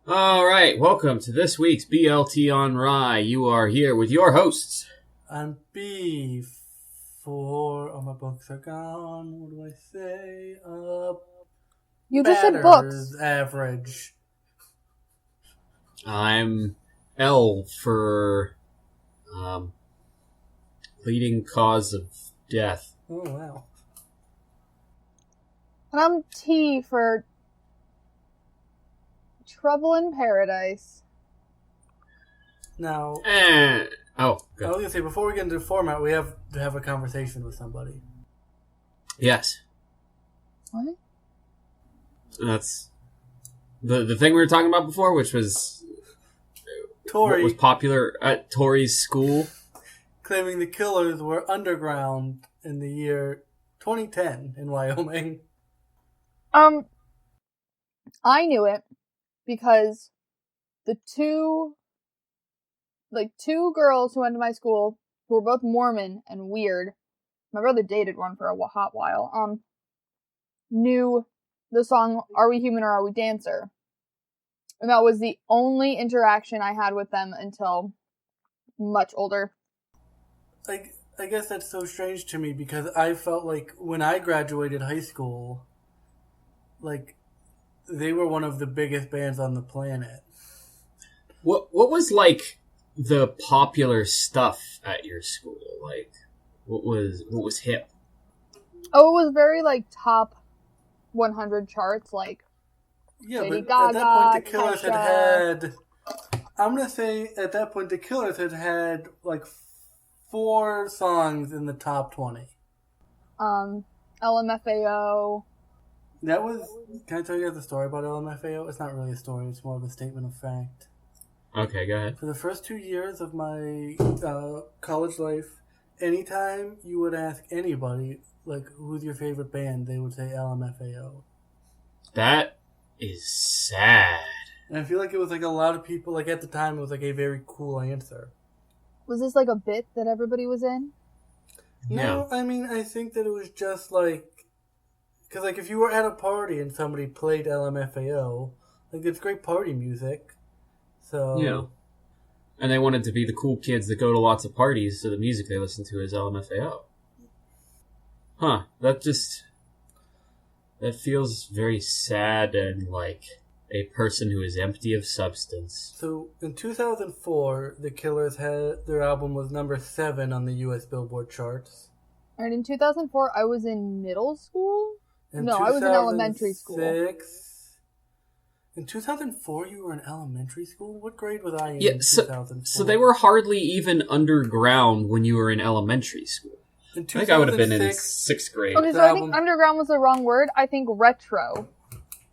All right, welcome to this week's BLT on Rye. You are here with your hosts. And B4, oh, my books are gone. What do I say? You just said books. Average. I'm L for leading cause of death. Oh, wow. And I'm T for Trouble in Paradise. Now, Go. I was going to say, before we get into the format, we have to have a conversation with somebody. Yes. What? That's the thing we were talking about before, which was Tori what was popular at Tori's school. Claiming the killers were underground in the year 2010 in Wyoming. I knew it because the two girls who went to my school, who were both Mormon and weird, my brother dated one for a hot while, knew the song Are We Human or Are We Dancer? And that was the only interaction I had with them until much older. I guess that's so strange to me because I felt like when I graduated high school, like, they were one of the biggest bands on the planet. What was like the popular stuff at your school? Like, what was hip? Oh, it was very like top 100 charts, like Yeah, Lady but Gaga, at that point the Killers Kesha. had I'm gonna say at that point the Killers had like 4 songs in the top 20. LMFAO. That was. Can I tell you guys the story about LMFAO? It's not really a story. It's more of a statement of fact. Okay, go ahead. For the first 2 years of my college life, anytime you would ask anybody, like, who's your favorite band, they would say LMFAO. That is sad. And I feel like it was like a lot of people, like at the time, it was like a very cool answer. Was this like a bit that everybody was in? No, I mean, I think that it was just like, because like if you were at a party and somebody played LMFAO, like it's great party music. So yeah, and they wanted to be the cool kids that go to lots of parties, so the music they listen to is LMFAO. Huh? That feels very sad and like a person who is empty of substance. So in 2004, the Killers had their album was number 7 on the U.S. Billboard charts. And in 2004, I was in middle school? In No, I was in elementary school. In 2004, you were in elementary school? What grade was I in 2004? So they were hardly even underground when you were in elementary school. I think I would have been in 6th grade. Okay, so I think underground was the wrong word. I think retro.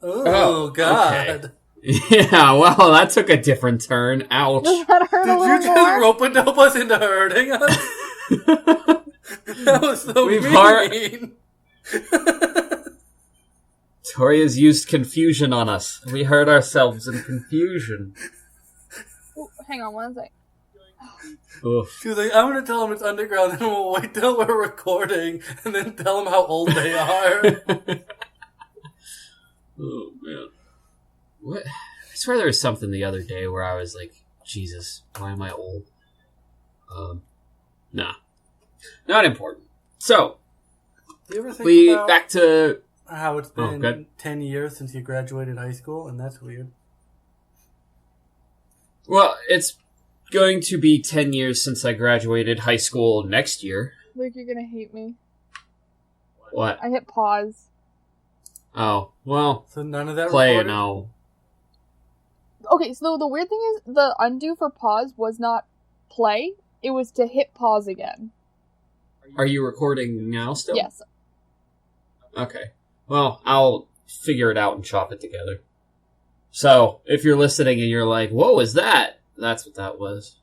Oh, God. Okay. Yeah, well, that took a different turn. Ouch. Does that hurt a little more? Did you just rope-a-dope us into hurting us? That was so mean. Tori has used confusion on us. We hurt ourselves in confusion. Ooh, hang on one sec. Oof. She was like, I'm going to tell them it's underground, and we'll wait till we're recording, and then tell them how old they are. Oh, man. What? I swear there was something the other day where I was like, Jesus, why am I old? Nah. Not important. So, you ever think about back to how it's been 10 years since you graduated high school, and that's weird. Well, it's going to be 10 years since I graduated high school next year. Luke, you're gonna hate me. What? I hit pause. Oh, well. So none of that play recorded? no. Okay, so the weird thing is, the undo for pause was not play, it was to hit pause again. Are you recording now still? Yes. Okay. Well, I'll figure it out and chop it together. So, if you're listening and you're like, what was that? That's what that was.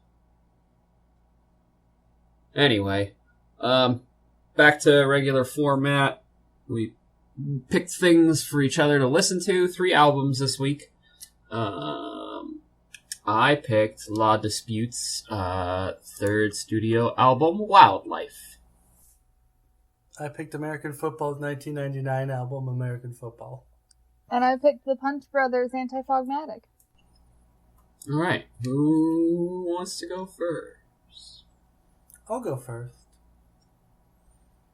Anyway, back to regular format. We picked things for each other to listen to. 3 albums this week. I picked La Dispute's 3rd studio album, Wildlife. I picked American Football's 1999 album, American Football. And I picked the Punch Brothers' Antifogmatic. Alright, who wants to go first? I'll go first.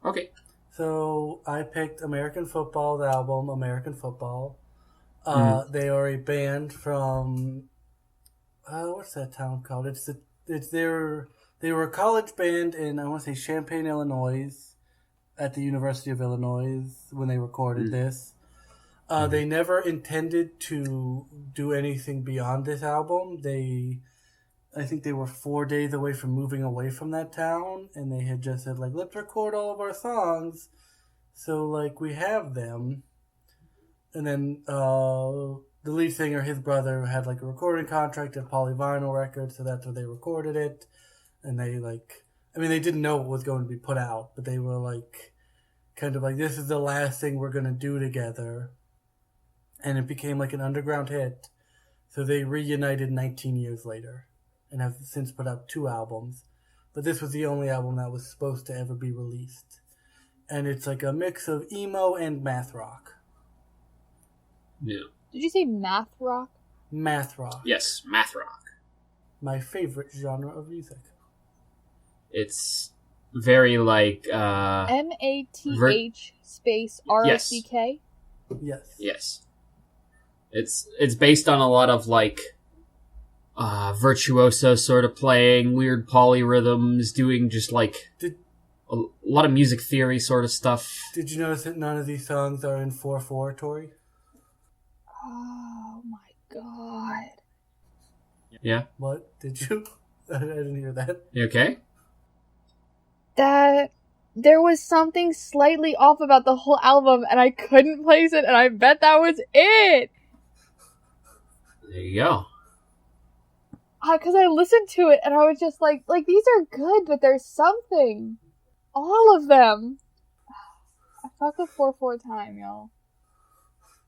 Okay. So I picked American Football, the album American Football. They are a band from what's that town called? They were a college band in, I want to say, Champaign, Illinois, at the University of Illinois when they recorded this. They never intended to do anything beyond this album. I think they were 4 days away from moving away from that town, and they had just said, like, let's record all of our songs, so, like, we have them. And then the lead singer, his brother, had, like, a recording contract at Polyvinyl Records, so that's where they recorded it. And they, like, I mean, they didn't know what was going to be put out, but they were, like, kind of like, this is the last thing we're going to do together. And it became, like, an underground hit. So they reunited 19 years later and have since put out 2 albums. But this was the only album that was supposed to ever be released. And it's like a mix of emo and math rock. Yeah. Did you say math rock? Math rock. Yes, math rock. My favorite genre of music. It's very like MATH space ROCK? Yes. Yes. It's based on a lot of like virtuoso sort of playing, weird polyrhythms, doing just like a lot of music theory sort of stuff. Did you notice that none of these songs are in 4/4, Tori? Oh my god. Yeah. What? Did you? I didn't hear that. You okay? That there was something slightly off about the whole album and I couldn't place it, and I bet that was it. There you go. Because I listened to it and I was just like these are good, but there's something. All of them. I fuck with 4/4 time, y'all.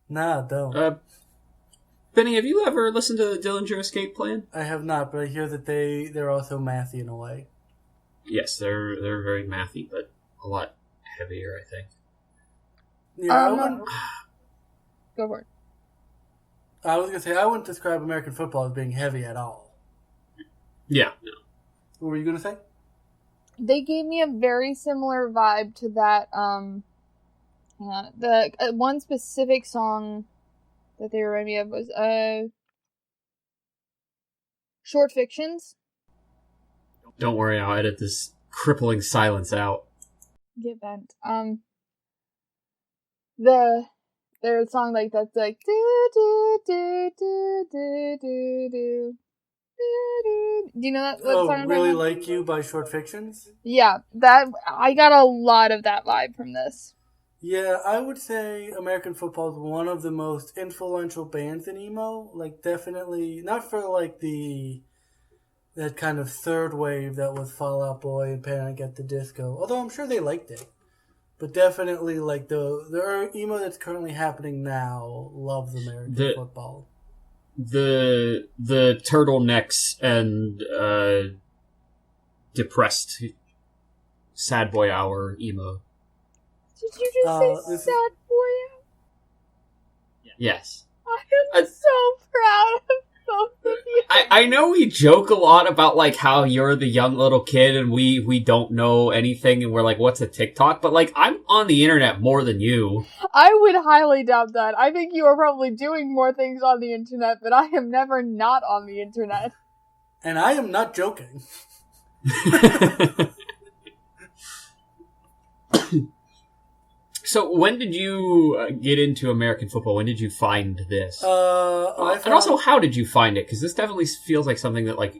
Nah, don't. Benny, have you ever listened to the Dillinger Escape Plan? I have not, but I hear that they're also mathy in a way. Yes, they're very mathy, but a lot heavier, I think. Yeah, Go for it. I was gonna say I wouldn't describe American football as being heavy at all. Yeah. No. What were you gonna say? They gave me a very similar vibe to that. The one specific song that they reminded me of was Short Fictions. Don't worry, I'll edit this crippling silence out. Get bent. There's a song like that's like do do do do do do do. Do you know that? What song I'm Really talking about? Like You by Short Fictions? Yeah, that I got a lot of that vibe from this. Yeah, I would say American Football is one of the most influential bands in emo. Like, definitely, not for like that kind of third wave that was Fall Out Boy and Panic at the Disco, although I'm sure they liked it. But definitely, like, the emo that's currently happening now loves American football. The turtlenecks and depressed sad boy hour emo. Did you just say sad boy? Yes. I am so proud of both of you. I know we joke a lot about like how you're the young little kid and we don't know anything and we're like, what's a TikTok? But like, I'm on the internet more than you. I would highly doubt that. I think you are probably doing more things on the internet, but I am never not on the internet. And I am not joking. So when did you get into American football? When did you find this? And also, how did you find it? Because this definitely feels like something that like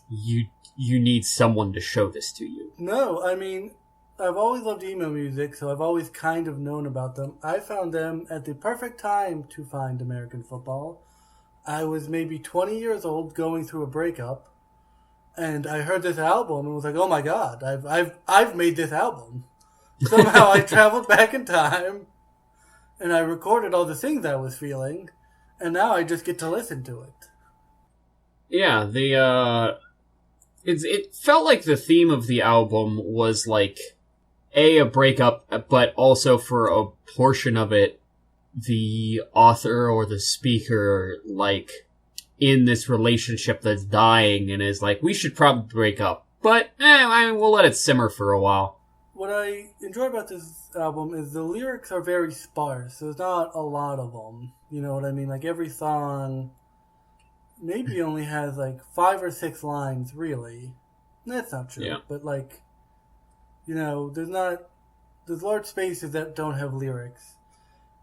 you need someone to show this to you. No, I mean, I've always loved emo music, so I've always kind of known about them. I found them at the perfect time to find American football. I was maybe 20 years old going through a breakup, and I heard this album and was like, oh my god, I've made this album. Somehow I traveled back in time, and I recorded all the things I was feeling, and now I just get to listen to it. Yeah, it felt like the theme of the album was like a breakup, but also for a portion of it, the author or the speaker like in this relationship that's dying and is like, we should probably break up. But, we'll let it simmer for a while. What I enjoy about this album is the lyrics are very sparse. There's not a lot of them. You know what I mean? Like, every song maybe only has, like, 5 or 6 lines, really. That's not true. Yeah. But, like, you know, there's large spaces that don't have lyrics.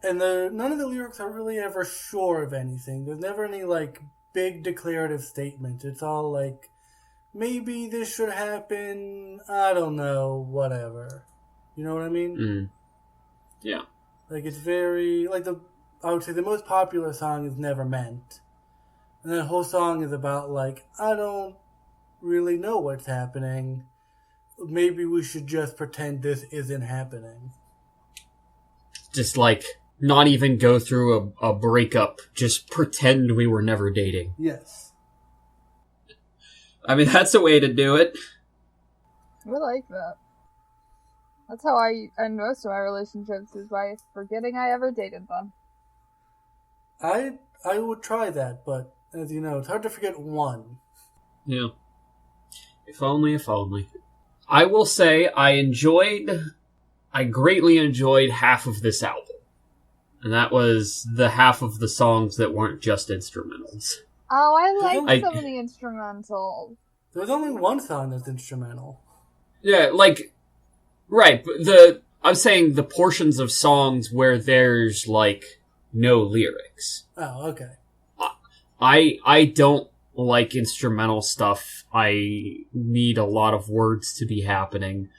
And none of the lyrics are really ever sure of anything. There's never any, like, big declarative statement. It's all, like, maybe this should happen, I don't know, whatever. You know what I mean? Mm. Yeah. Like, it's very, like, I would say the most popular song is Never Meant. And that whole song is about, like, I don't really know what's happening. Maybe we should just pretend this isn't happening. Just, like, not even go through a breakup. Just pretend we were never dating. Yes. I mean, that's a way to do it. I like that. That's how I end most of my relationships, is by forgetting I ever dated them. I would try that, but as you know, it's hard to forget one. Yeah. If only, if only. I will say I greatly enjoyed half of this album. And that was the half of the songs that weren't just instrumentals. Oh, I like some of the instrumentals. There's only one song that's instrumental. Yeah, like, right, but I'm saying the portions of songs where there's, like, no lyrics. Oh, okay. I don't like instrumental stuff. I need a lot of words to be happening.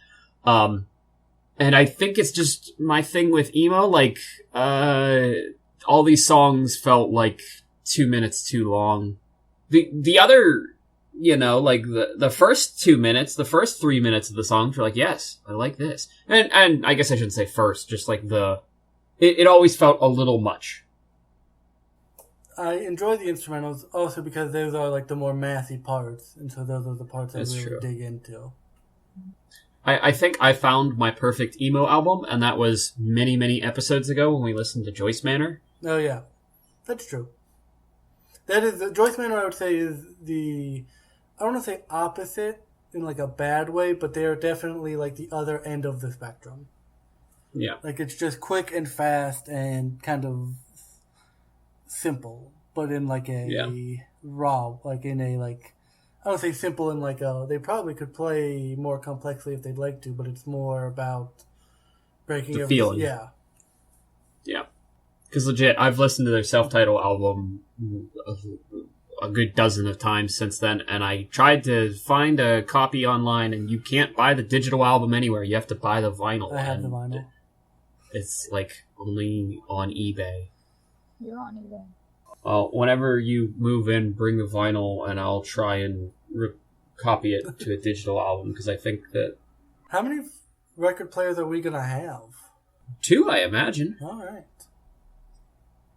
And I think it's just my thing with emo, like, all these songs felt like 2 minutes too long. The other, you know, like, the first 2 minutes, the first 3 minutes of the songs were like, yes, I like this. And I guess I shouldn't say first, just like it always felt a little much. I enjoy the instrumentals also because those are, like, the more mathy parts, and so those are the parts That's I really true. dig into. I think I found my perfect emo album, and that was many, many episodes ago when we listened to Joyce Manor. Oh, yeah. That's true. That is, Joyce Manor, I would say, is I don't want to say opposite in, like, a bad way, but they are definitely, like, the other end of the spectrum. Yeah. Like, it's just quick and fast and kind of simple, but in, like, raw, like, in a, like, I don't say simple in, like, they probably could play more complexly if they'd like to, but it's more about breaking The feeling. Yeah. Yeah. Because legit, I've listened to their self-titled album a good dozen of times since then, and I tried to find a copy online, and you can't buy the digital album anywhere. You have to buy the vinyl. I have the vinyl. It's, like, only on eBay. You're on eBay. Whenever you move in, bring the vinyl, and I'll try and copy it to a digital album, because I think that... How many record players are we going to have? 2, I imagine. All right.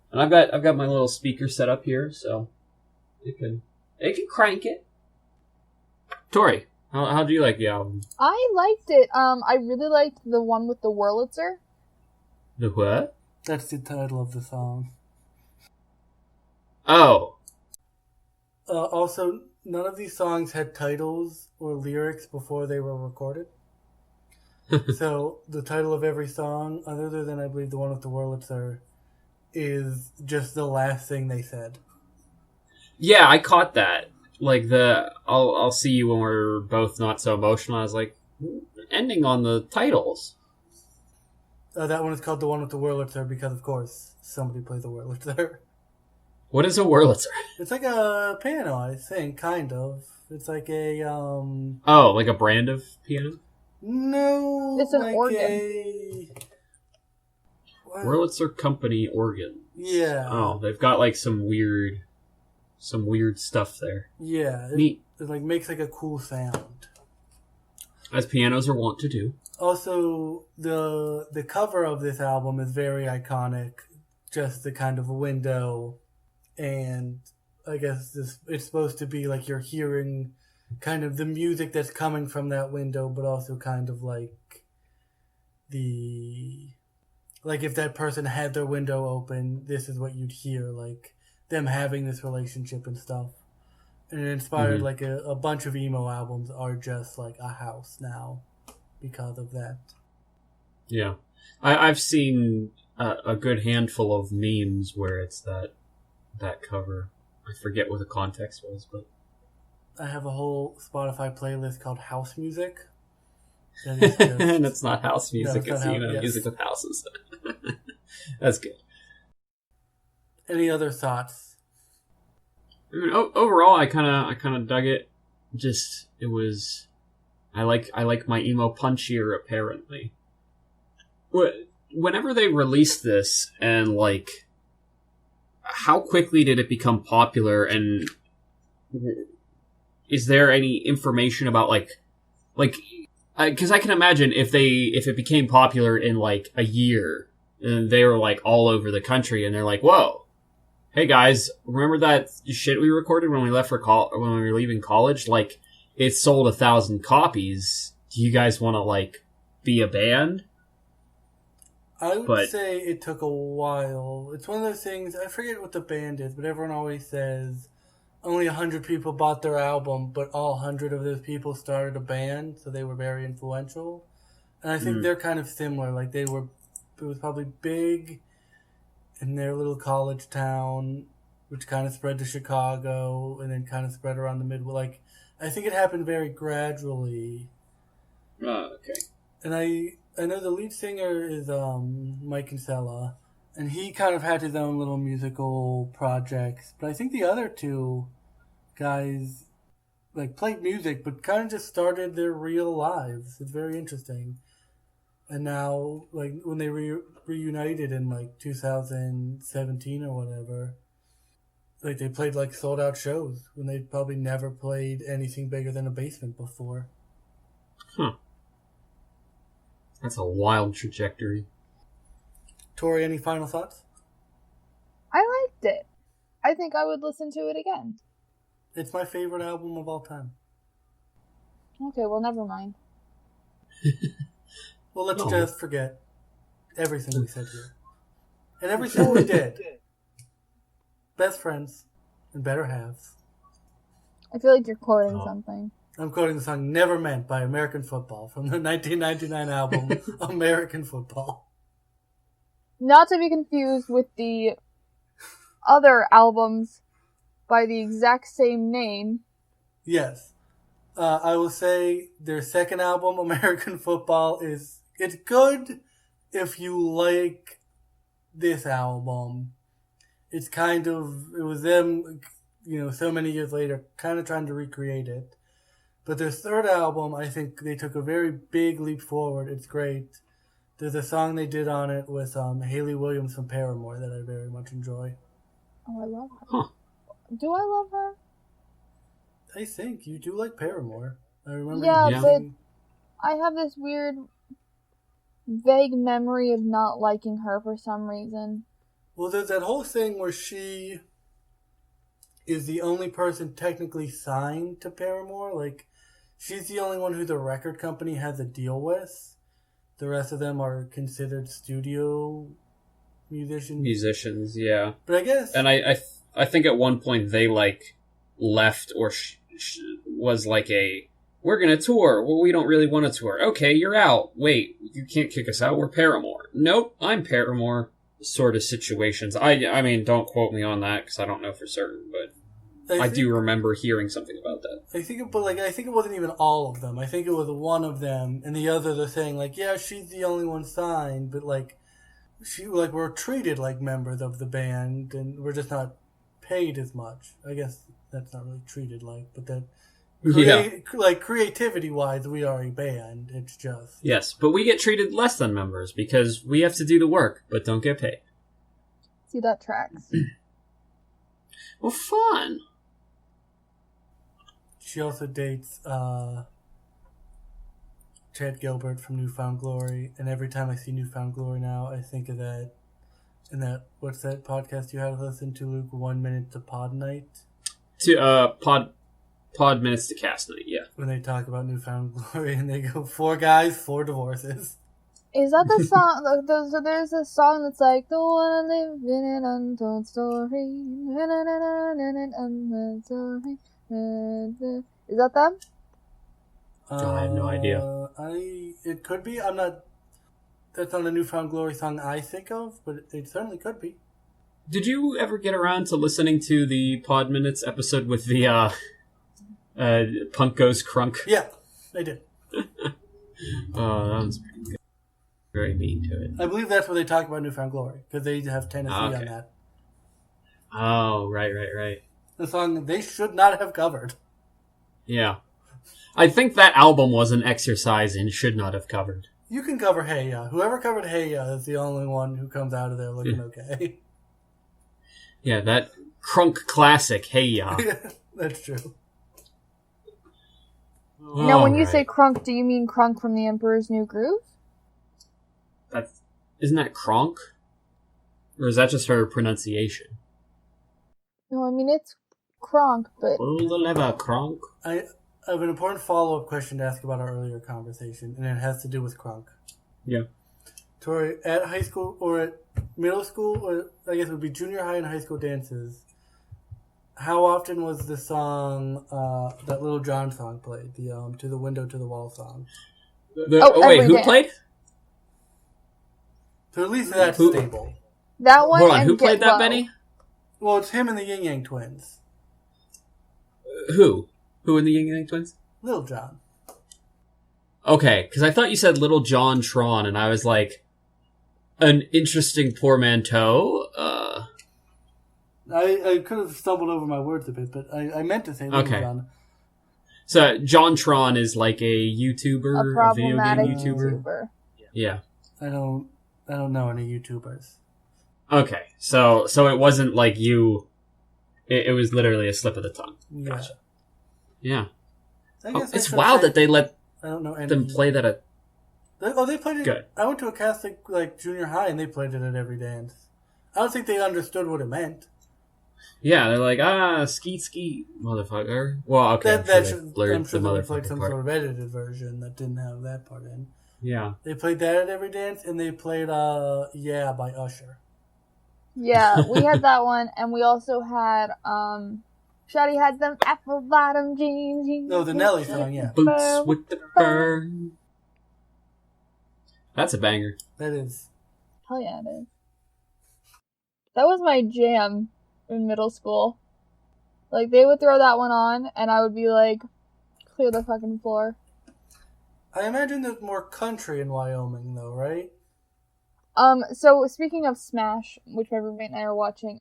And I've got my little speaker set up here, so it can crank it. Tori, how do you like the album? I liked it. I really liked the one with the Wurlitzer. The what? That's the title of the song. Oh. Also, none of these songs had titles or lyrics before they were recorded. So, the title of every song, other than I believe the one with the Wurlitzer, is just the last thing they said. Yeah, I caught that. Like, I'll see you when we're both not so emotional. I was like, ending on the titles. That one is called the one with the Wurlitzer because, of course, somebody plays a Wurlitzer. What is a Wurlitzer? It's like a piano, I think, kind of. It's like a, Oh, like a brand of piano? No, it's an like organ. Wurlitzer Company organ. Yeah. Oh, they've got like some weird stuff there. Yeah. Neat. It like makes like a cool sound. As pianos are wont to do. Also, the cover of this album is very iconic. Just the kind of window, and I guess it's supposed to be like you're hearing kind of the music that's coming from that window, but also kind of like if that person had their window open, this is what you'd hear, like them having this relationship and stuff. And it inspired like a bunch of emo albums are just like a house now because of that. Yeah. I've seen a good handful of memes where it's that cover. I forget what the context was, but I have a whole Spotify playlist called House Music. That is just, and it's not house music, no, it's music with houses. That's good. Any other thoughts? I mean, overall, I kind of dug it. Just it was, I like my emo punchier apparently. Whenever they released this, and like, how quickly did it become popular? And is there any information about like, because I can imagine if it became popular in like a year, and they were like all over the country, and they're like, whoa. Hey guys, remember that shit we recorded when we left for when we were leaving college? Like, it sold 1,000 copies. Do you guys want to like be a band? I would say it took a while. It's one of those things. I forget what the band is, but everyone always says only 100 people bought their album, but all 100 of those people started a band, so they were very influential. And I think they're kind of similar. Like it was probably big in their little college town, which kind of spread to Chicago, and then kind of spread around the Midwest. Like, I think it happened very gradually. Oh, okay. And I know the lead singer is Mike Kinsella, and he kind of had his own little musical projects. But I think the other two guys like played music, but kind of just started their real lives. It's very interesting. And now, like, when they reunited in, like, 2017 or whatever, like, they played, like, sold-out shows when they'd probably never played anything bigger than a basement before. Huh. That's a wild trajectory. Tori, any final thoughts? I liked it. I think I would listen to it again. It's my favorite album of all time. Okay, well, never mind. Well, let's just forget everything we said here. And everything we did. Best friends and better halves. I feel like you're quoting something. I'm quoting the song Never Meant by American Football from the 1999 album American Football. Not to be confused with the other albums by the exact same name. Yes. I will say their second album, American Football, it's good if you like this album. It's kind of, it was them, so many years later, kind of trying to recreate it. But their third album, I think they took a very big leap forward. It's great. There's a song they did on it with Hayley Williams from Paramore that I very much enjoy. Oh, I love her. Huh. Do I love her? I think you do like Paramore. I remember. Yeah, but I have this weird, vague memory of not liking her for some reason. Well, there's that whole thing where she is the only person technically signed to Paramore. Like, she's the only one who the record company has a deal with. The rest of them are considered studio musicians. Musicians, yeah. But I guess... And I think at one point they, like, left or was like we're gonna tour. Well, we don't really want to tour. Okay, you're out. Wait, you can't kick us out. We're Paramore. Nope, I'm Paramore. Sort of situations. I mean, don't quote me on that because I don't know for certain, but I do remember hearing something about that. I think it wasn't even all of them. I think it was one of them, and the others are saying like, yeah, she's the only one signed, but we're treated like members of the band, and we're just not paid as much. I guess that's not really treated like, but that. Like, creativity-wise, we are a band. It's just... Yes, but we get treated less than members because we have to do the work, but don't get paid. See, that tracks. Well, fun. She also dates Chad Gilbert from New Found Glory, and every time I see New Found Glory now, I think of that... And that... What's that podcast you had to listen to, Luke? 1 Minute to Pod Night? Pod Minutes to Cast Night, yeah. When they talk about New Found Glory and they go, 4 guys, 4 divorces. Is that the song? So there's a song that's like, the one I live in an untold story. Is that them? I have no idea. It could be. I'm not. That's not a Newfound Glory song I think of, but it certainly could be. Did you ever get around to listening to the Pod Minutes episode with the Punk Goes Crunk? Yeah, I did. Oh, that was pretty good. Very mean to it. I believe that's where they talk about Newfound Glory, because they have Tennessee on that. Oh, right. The song they should not have covered. Yeah. I think that album was an exercise in should not have covered. You can cover Hey Ya. Whoever covered Hey Ya is the only one who comes out of there looking okay. Yeah, that crunk classic, Hey Ya. That's true. Now, when you say crunk, do you mean Crunk from The Emperor's New Groove? Isn't that Kronk? Or is that just her pronunciation? No, I mean, it's Kronk, but... Pull the lever, Kronk. I have an important follow-up question to ask about our earlier conversation, and it has to do with Kronk. Yeah. Tori, at high school, or at middle school, or I guess it would be junior high and high school dances, how often was the song, that Little John song played? The, To the Window, to the Wall song? Wait, who played? So at least that's stable. That one. Hold on, who played that, Low. Benny? Well, it's him and the Yin Yang Twins. Who? Who in the Yin Yang Twins? Little John. Okay, because I thought you said Little John Tron, and I was like, an interesting portmanteau. I could have stumbled over my words a bit, but I meant to say Little John. So John Tron is like a YouTuber, a problematic video game YouTuber. Yeah. I don't know any YouTubers. Okay, so it wasn't like you. It was literally a slip of the tongue. Yeah. Gotcha. Yeah. It's wild that they let I don't know them play that at. They played it. Good. I went to a Catholic junior high, and they played it at every dance. I don't think they understood what it meant. Yeah, they're like, skeet, motherfucker. Well, okay, I'm sure they played some sort of edited version that didn't have that part in. Yeah. They played that at every dance, and they played Yeah by Usher. Yeah, we had that one, and we also had, Shawty had them apple bottom jeans. No, the Nelly song, yeah. Boots with the burn. That's a banger. That is. Hell yeah, it is. That was my jam in middle school. Like, they would throw that one on, and I would be like, clear the fucking floor. I imagine there's more country in Wyoming, though, right? So speaking of Smash, which my roommate and I are watching,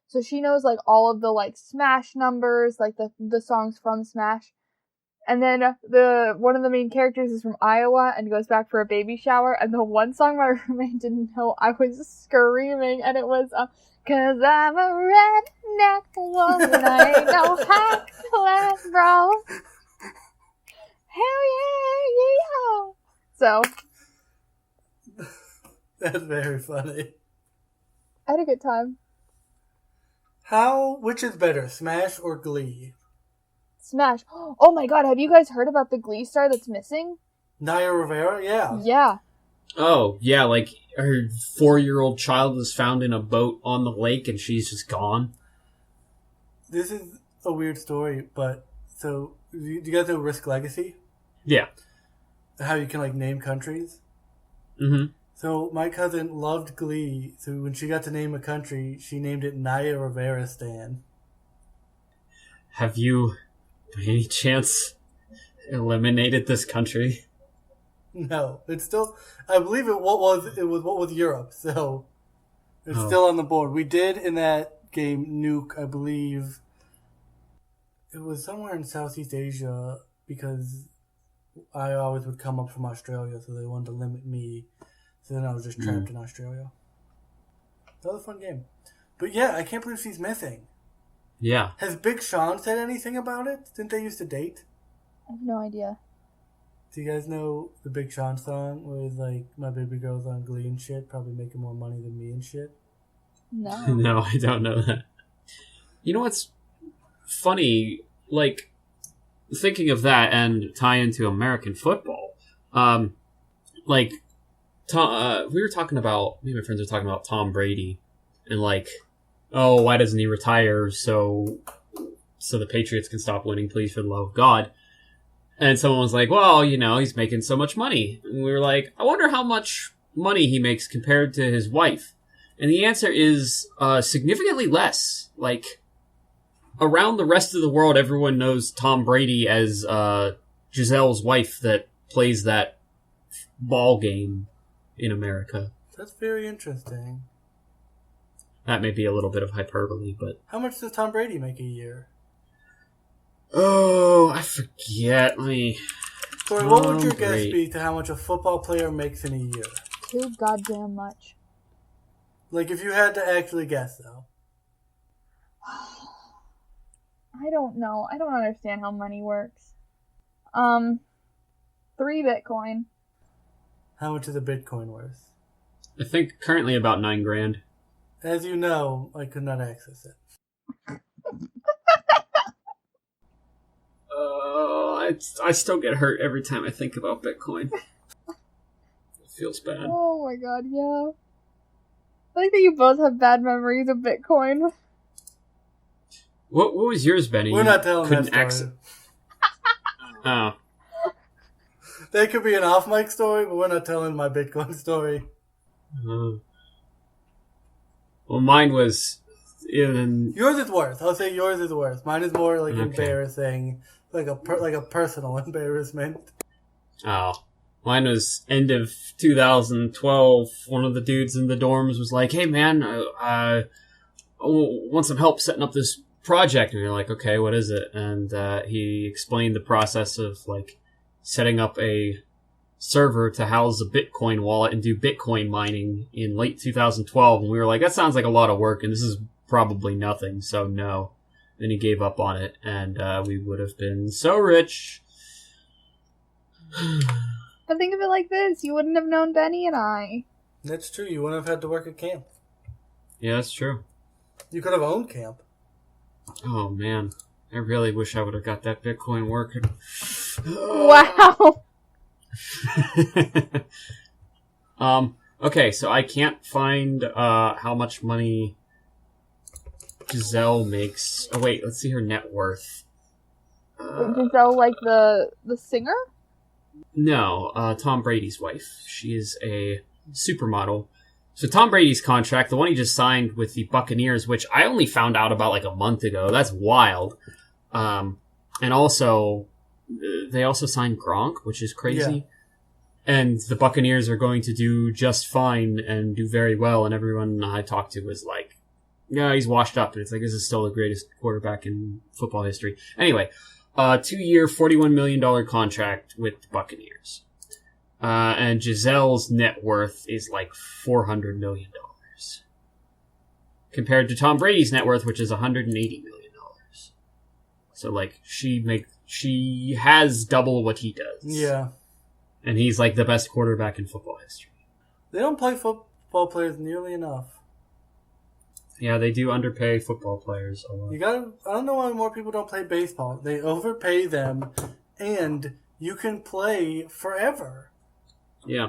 so she knows, like, all of the, like, Smash numbers, like, the songs from Smash. And then one of the main characters is from Iowa and goes back for a baby shower. And the one song my roommate didn't know, I was screaming, and it was, 'cause I'm a redneck woman, I ain't no high class bro. Hell yeah, yeehaw! So. That's very funny. I had a good time. Which is better, Smash or Glee? Smash. Oh my god, have you guys heard about the Glee star that's missing? Naya Rivera? Yeah. Yeah. Oh, yeah, like her 4-year-old child was found in a boat on the lake and she's just gone. This is a weird story, but so do you guys know Risk Legacy? Yeah. How you can name countries? Mm-hmm. So my cousin loved Glee, so when she got to name a country, she named it Naya Rivera Stan. Have you, by any chance, eliminated this country? No, it's still. I believe it was Europe, so it's still on the board. We did in that game nuke. I believe it was somewhere in Southeast Asia because I always would come up from Australia, so they wanted to limit me. So then I was just trapped in Australia. That was a fun game, but yeah, I can't believe she's missing. Yeah. Has Big Sean said anything about it? Didn't they used to date? I have no idea. Do you guys know the Big Sean song where he's like, my baby girl's on Glee and shit, probably making more money than me and shit? No. No, I don't know that. You know what's funny? Like, thinking of that and tie into American football, we were talking about, me and my friends were talking about Tom Brady, and like, oh, why doesn't he retire so the Patriots can stop winning, please, for the love of God. And someone was like, well, he's making so much money. And we were like, I wonder how much money he makes compared to his wife. And the answer is significantly less. Like, around the rest of the world, everyone knows Tom Brady as Giselle's wife that plays that ball game in America. That's very interesting. That may be a little bit of hyperbole, but... How much does Tom Brady make a year? Oh, I forget. Tori, what would your guess be to how much a football player makes in a year? Too goddamn much. Like, if you had to actually guess, though. I don't know. I don't understand how money works. 3 Bitcoin. How much is a Bitcoin worth? I think currently about $9,000. As you know, I could not access it. I still get hurt every time I think about Bitcoin. It feels bad. Oh my god, yeah. I think that you both have bad memories of Bitcoin. What was yours, Benny? We're not telling that story. Oh. That could be an off-mic story, but we're not telling my Bitcoin story. Well, mine was even... Yours is worse. I'll say yours is worse. Mine is more like Okay. embarrassing, like a personal embarrassment. Oh. Mine was end of 2012. One of the dudes in the dorms was like, hey man, I want some help setting up this project. And you're like, okay, what is it? And he explained the process of like setting up a server to house a Bitcoin wallet and do Bitcoin mining in late 2012. And we were like, that sounds like a lot of work and this is probably nothing, so no. Then he gave up on it, and we would have been so rich. But think of it like this, you wouldn't have known Benny and I. That's true. You wouldn't have had to work at camp. Yeah, that's true. You could have owned camp. Oh, man. I really wish I would have got that Bitcoin working. Wow. Okay, so I can't find how much money Giselle makes. Oh, wait, let's see her net worth. Giselle, like the singer? No, Tom Brady's wife. She is a supermodel. So Tom Brady's contract, the one he just signed with the Buccaneers, which I only found out about like a month ago. That's wild. And also, they also signed Gronk, which is crazy. Yeah. And the Buccaneers are going to do just fine and do very well. And everyone I talked to was like, yeah, he's washed up. And it's like, this is still the greatest quarterback in football history. Anyway, 2-year, $41 million contract with the Buccaneers. And Giselle's net worth is like $400 million. Compared to Tom Brady's net worth, which is $180 million. So, like, she has double what he does. Yeah. And he's like the best quarterback in football history. They don't play football players nearly enough. Yeah, they do underpay football players a lot. I don't know why more people don't play baseball. They overpay them, and you can play forever. Yeah.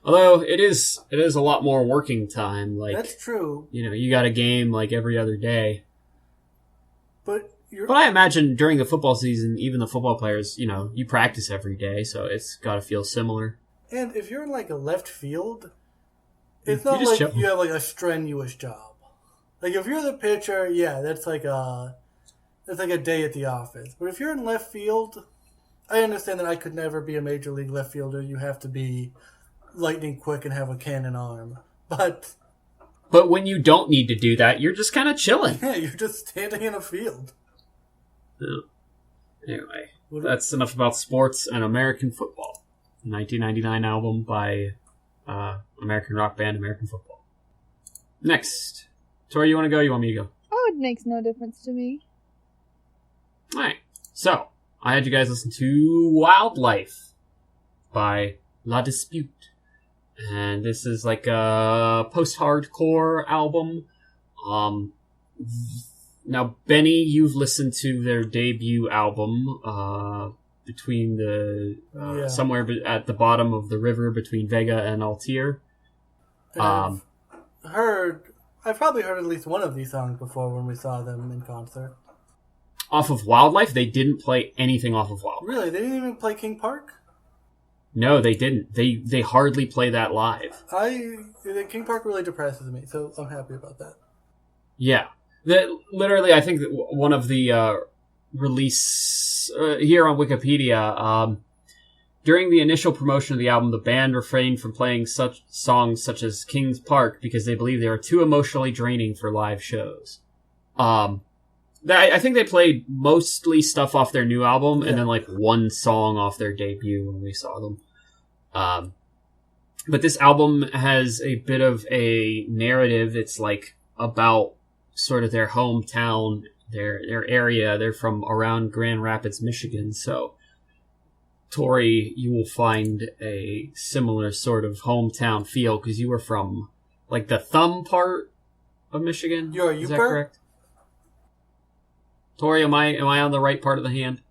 Although it is a lot more working time. Like, that's true. You got a game like every other day. But I imagine during the football season, even the football players, you practice every day, so it's got to feel similar. And if you're in like a left field, it's not like you have like a strenuous job. Like if you're the pitcher, yeah, that's like a day at the office. But if you're in left field, I understand that I could never be a major league left fielder. You have to be lightning quick and have a cannon arm. But when you don't need to do that, you're just kind of chilling. Yeah, you're just standing in a field. Yeah. Anyway, that's enough about sports and American football. 1999 album by American rock band American Football. Next. Tori, you want to go? You want me to go? Oh, it makes no difference to me. Alright. So, I had you guys listen to Wildlife by La Dispute. And this is like a post-hardcore album. Now, Benny, you've listened to their debut album, between the somewhere at the bottom of the river between Vega and Altir. I've probably heard at least one of these songs before when we saw them in concert. Off of Wildlife, they didn't play anything off of Wildlife. Really? They didn't even play King Park? No, they didn't. They hardly play that live. King Park really depresses me, so I'm happy about that. Yeah. Literally, I think that one of the release here on Wikipedia, during the initial promotion of the album, the band refrained from playing such songs such as King's Park because they believe they are too emotionally draining for live shows. I think they played mostly stuff off their new album and then like one song off their debut when we saw them. But this album has a bit of a narrative. It's like about sort of their hometown, their area. They're from around Grand Rapids, Michigan. So, Tori, you will find a similar sort of hometown feel because you were from like the thumb part of Michigan. Is that correct? Tori, am I on the right part of the hand?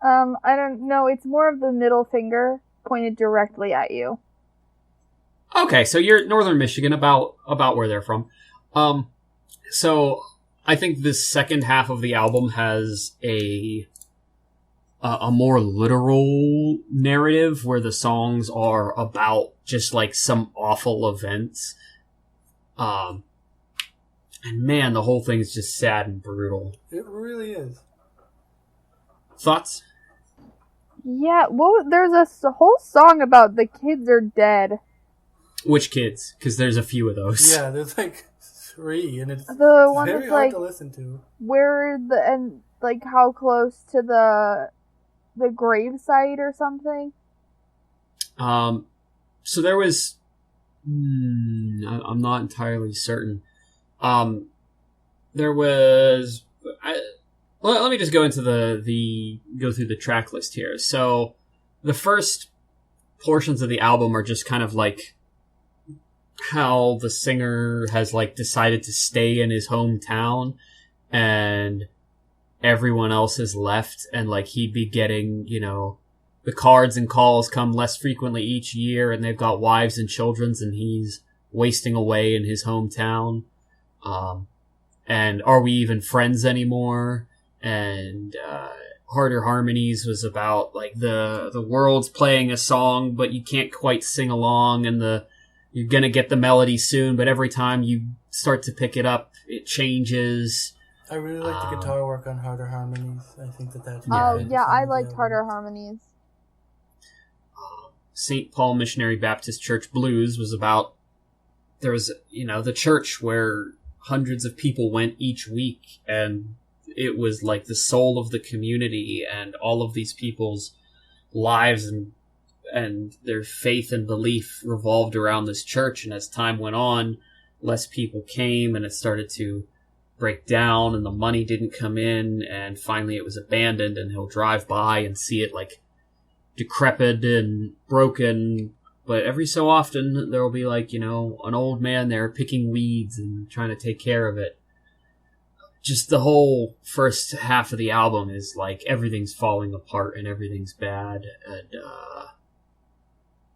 I don't know. It's more of the middle finger pointed directly at you. Okay, so you're northern Michigan, about where they're from. So I think this second half of the album has a more literal narrative where the songs are about just like some awful events. And man, the whole thing is just sad and brutal. It really is. Thoughts? Yeah, well, there's a whole song about the kids are dead. Which kids? Because there's a few of those. Yeah, there's like 3, and it's the one very that's hard like, to listen to. Where and like how close to the grave site or something? So there was... I'm not entirely certain. There was... let me just go into go through the track list here. So the first portions of the album are just kind of like how the singer has like decided to stay in his hometown and everyone else has left, and like he'd be getting, the cards and calls come less frequently each year, and they've got wives and children, and he's wasting away in his hometown. And Are We Even Friends Anymore? And Harder Harmonies was about like the world's playing a song, but you can't quite sing along, and you're gonna get the melody soon, but every time you start to pick it up, it changes. I really like the guitar work on Harder Harmonies. I think that's... Oh, yeah, I liked Harder Harmonies. St. Paul Missionary Baptist Church Blues was about... There was, the church where hundreds of people went each week, and it was like the soul of the community, and all of these people's lives and their faith and belief revolved around this church. And as time went on, less people came, and it started to break down, and the money didn't come in, and finally it was abandoned, and he'll drive by and see it like decrepit and broken. But every so often there will be like, an old man there picking weeds and trying to take care of it. Just the whole first half of the album is like everything's falling apart and everything's bad,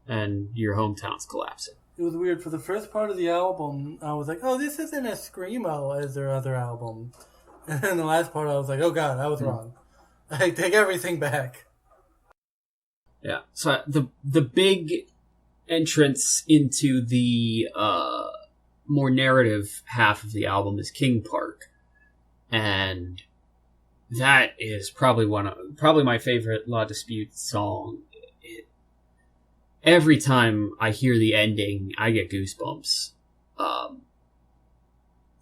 and your hometown's collapsing. It was weird. For the first part of the album, I was like, oh, this isn't as screamo as their other album. And then the last part, I was like, oh god, I was wrong. I take everything back. Yeah. So the big entrance into the more narrative half of the album is King Park. And that is probably my favorite La Dispute song. Every time I hear the ending, I get goosebumps.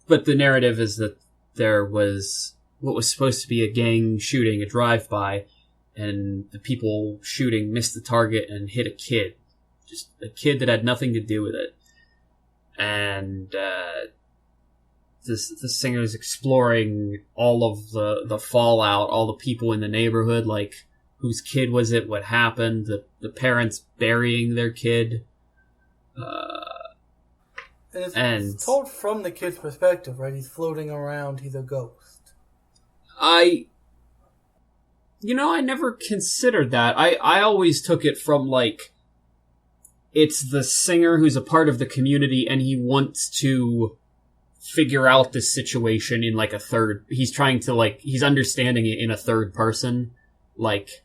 But the narrative is that there was what was supposed to be a gang shooting, a drive-by, and the people shooting missed the target and hit a kid. Just a kid that had nothing to do with it. And the singer is exploring all of the fallout, all the people in the neighborhood, like whose kid was it, what happened, the parents burying their kid. It's told from the kid's perspective, right? He's floating around, he's a ghost. I never considered that. I always took it from, like, it's the singer who's a part of the community and he wants to figure out this situation in, like, he's trying to, like, he's understanding it in a third person. Like,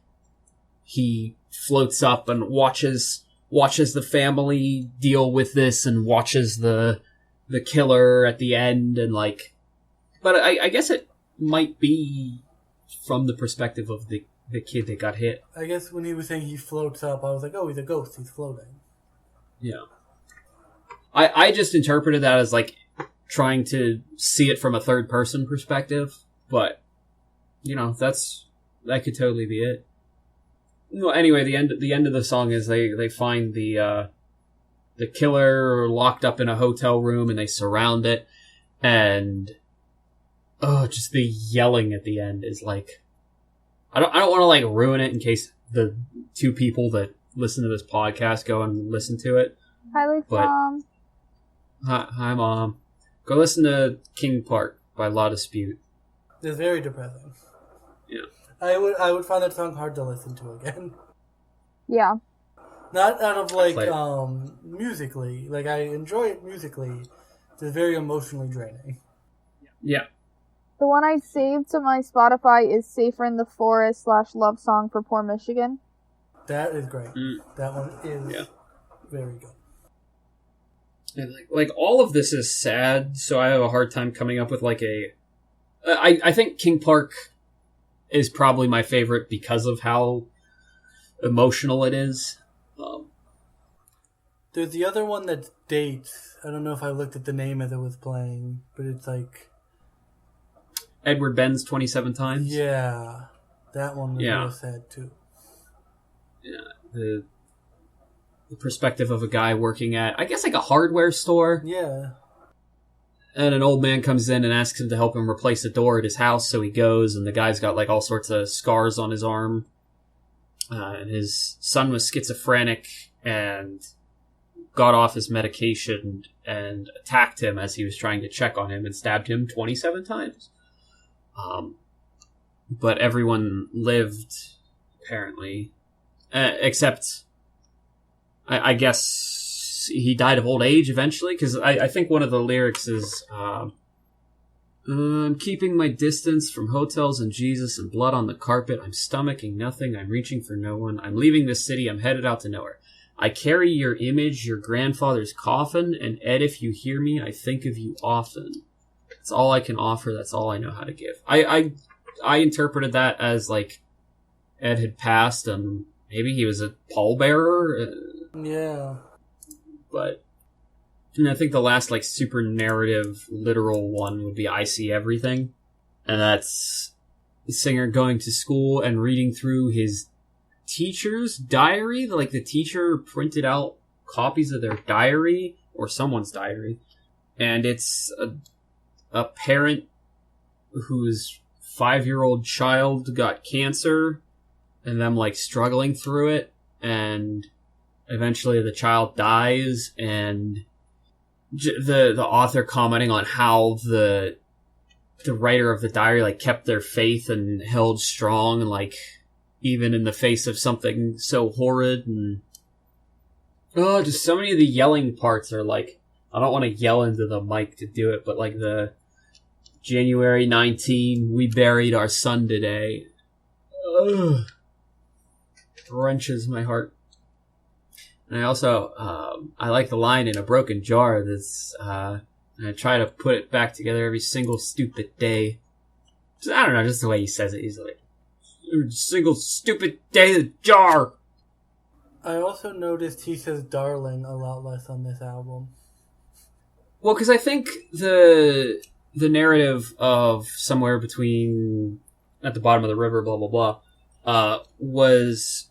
he floats up and watches the family deal with this and watches the killer at the end and, like, but I guess it might be from the perspective of the kid that got hit. I guess when he was saying he floats up, I was like, oh, he's a ghost. He's floating. Yeah. I just interpreted that as, like, trying to see it from a third-person perspective, but, that could totally be it. Well, anyway, the end of the song is they find the killer locked up in a hotel room, and they surround it, and just the yelling at the end is like, I don't want to, like, ruin it in case the two people that listen to this podcast go and listen to it. Hi, Luke's mom. Hi, Mom. Go listen to King Park by La Dispute. It's very depressing. Yeah. I would find that song hard to listen to again. Yeah. Not out of, like, musically. Like, I enjoy it musically. It's very emotionally draining. Yeah. The one I saved to my Spotify is Safer in the Forest / Love Song for Poor Michigan. That is great. That one is very good. And like all of this is sad, so I have a hard time coming up with, like, I think King Park is probably my favorite because of how emotional it is. There's the other one that dates. I don't know if I looked at the name as it was playing, but it's like Edward Ben's 27 Times. Yeah, that one was real sad too. Yeah, the perspective of a guy working at, I guess, like a hardware store. Yeah. And an old man comes in and asks him to help him replace a door at his house, so he goes, and the guy's got, like, all sorts of scars on his arm. And his son was schizophrenic and got off his medication and attacked him as he was trying to check on him and stabbed him 27 times. But everyone lived, apparently. Except, I guess he died of old age eventually, because I think one of the lyrics is, I'm keeping my distance from hotels and Jesus and blood on the carpet. I'm stomaching nothing. I'm reaching for no one. I'm leaving this city. I'm headed out to nowhere. I carry your image, your grandfather's coffin, and Ed, if you hear me, I think of you often. That's all I can offer. That's all I know how to give. I interpreted that as, like, Ed had passed and maybe he was a pallbearer. Yeah. But and I think the last, like, super narrative, literal one would be I See Everything. And that's the singer going to school and reading through his teacher's diary. Like, the teacher printed out copies of their diary, or someone's diary. And it's a parent whose 5-year-old child got cancer, and them, like, struggling through it, and eventually the child dies, and the author commenting on how the writer of the diary, like, kept their faith and held strong, and, like, even in the face of something so horrid, and just so many of the yelling parts are, like, I don't want to yell into the mic to do it, but, like, the January 19, we buried our son today. Ugh. Wrenches my heart. And I also, I like the line in A Broken Jar that's, and I try to put it back together every single stupid day. Just, I don't know, just the way he says it. He's like, every single stupid day, the jar! I also noticed he says darling a lot less on this album. Well, because I think the narrative of Somewhere Between At the Bottom of the River, blah, blah, blah, was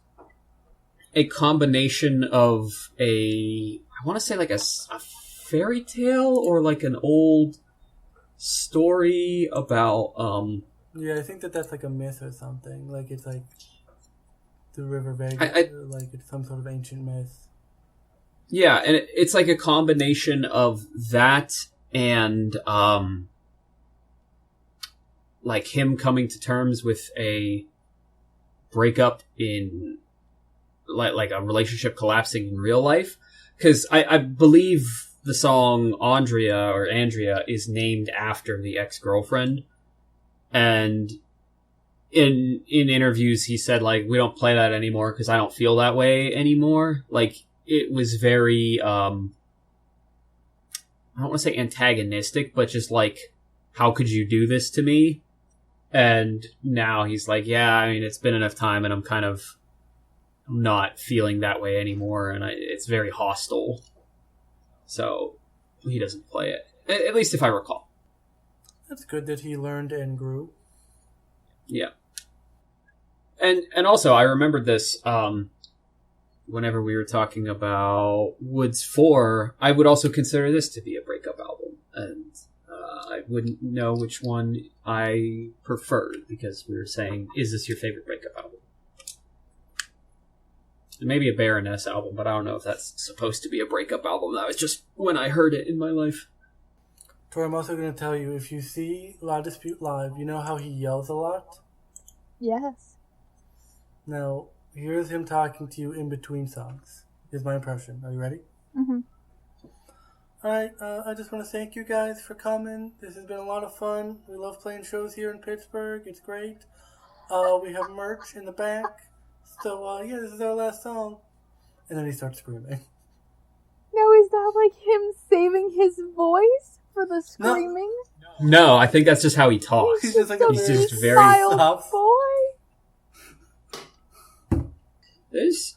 a combination of I want to say like a fairy tale or like an old story about, Yeah, I think that's like a myth or something. Like, it's like the River Vega, like it's some sort of ancient myth. Yeah, and it's like a combination of that and, like him coming to terms with a breakup in like a relationship collapsing in real life, because I believe the song Andrea is named after the ex-girlfriend, and in interviews he said like, we don't play that anymore because I don't feel that way anymore. Like, it was very I don't want to say antagonistic, but just like, how could you do this to me? And now he's like, yeah, I mean, it's been enough time and I'm kind of not feeling that way anymore, and it's very hostile. So he doesn't play it, at least if I recall. That's good that he learned and grew. Yeah. And also, I remembered this whenever we were talking about Woods 4, I would also consider this to be a breakup album. And I wouldn't know which one I preferred, because we were saying, is this your favorite breakup album? Maybe a Baroness album, but I don't know if that's supposed to be a breakup album. That was just when I heard it in my life. Tori, I'm also going to tell you, if you see La Dispute live, you know how he yells a lot? Yes. Now, here's him talking to you in between songs, is my impression. Are you ready? Mm-hmm. Alright, I just want to thank you guys for coming. This has been a lot of fun. We love playing shows here in Pittsburgh. It's great. We have merch in the back. So, yeah, this is our last song. And then he starts screaming. No, is that like him saving his voice for the screaming? No, I think that's just how he talks. He's just like He's just very soft boy. There's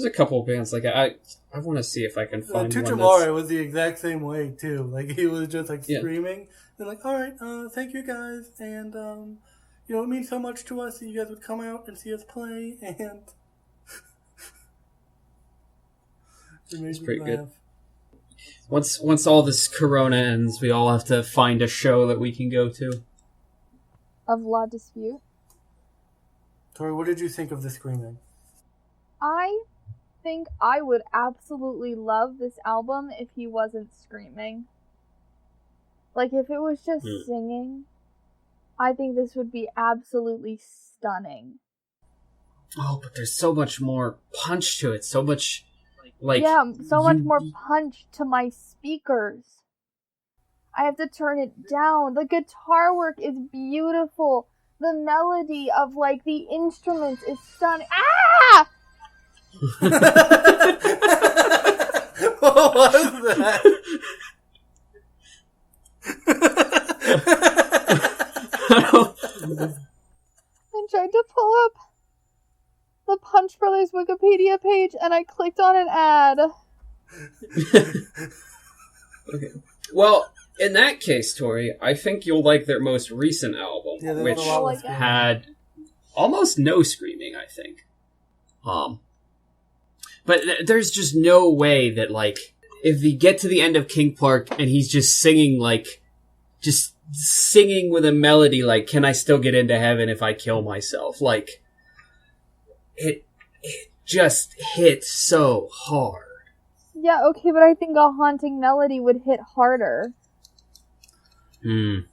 a couple of bands like I want to see if I can find one. Tuchamare was the exact same way too. Like, he was just like screaming and like, all right, thank you guys, and you know, it means so much to us that you guys would come out and see us play, and it's pretty good. Once all this Corona ends, we all have to find a show that we can go to. Of La Dispute. Tori, what did you think of the screaming? I think I would absolutely love this album if he wasn't screaming. Like, if it was just singing, I think this would be absolutely stunning. Oh, but there's so much more punch to it. So much, like... Yeah, so much more punch to my speakers. I have to turn it down. The guitar work is beautiful. The melody of, like, the instruments is stunning. Ah! What was that? I tried to pull up the Punch Brothers Wikipedia page and I clicked on an ad. Okay. Well, in that case, Tori, I think you'll like their most recent album, which had almost no screaming, I think. But there's just no way that, like, if you get to the end of King Clark and he's just singing, like, just singing with a melody, like, can I still get into heaven if I kill myself? Like, it just hits so hard. Yeah, okay, but I think a haunting melody would hit harder. I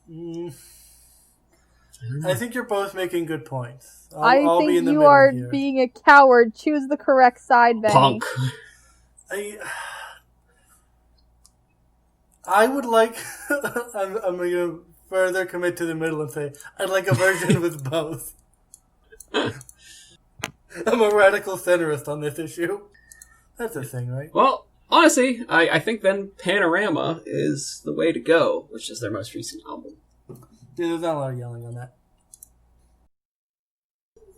think you're both making good points. I'll think you are here. Being a coward. Choose the correct side, Benny. Punk. I would like... I'm going to further commit to the middle and say I'd like a version with both. I'm a radical centrist on this issue. That's a thing, right? Well, honestly, I think then Panorama is the way to go, which is their most recent album. Yeah, there's not a lot of yelling on that.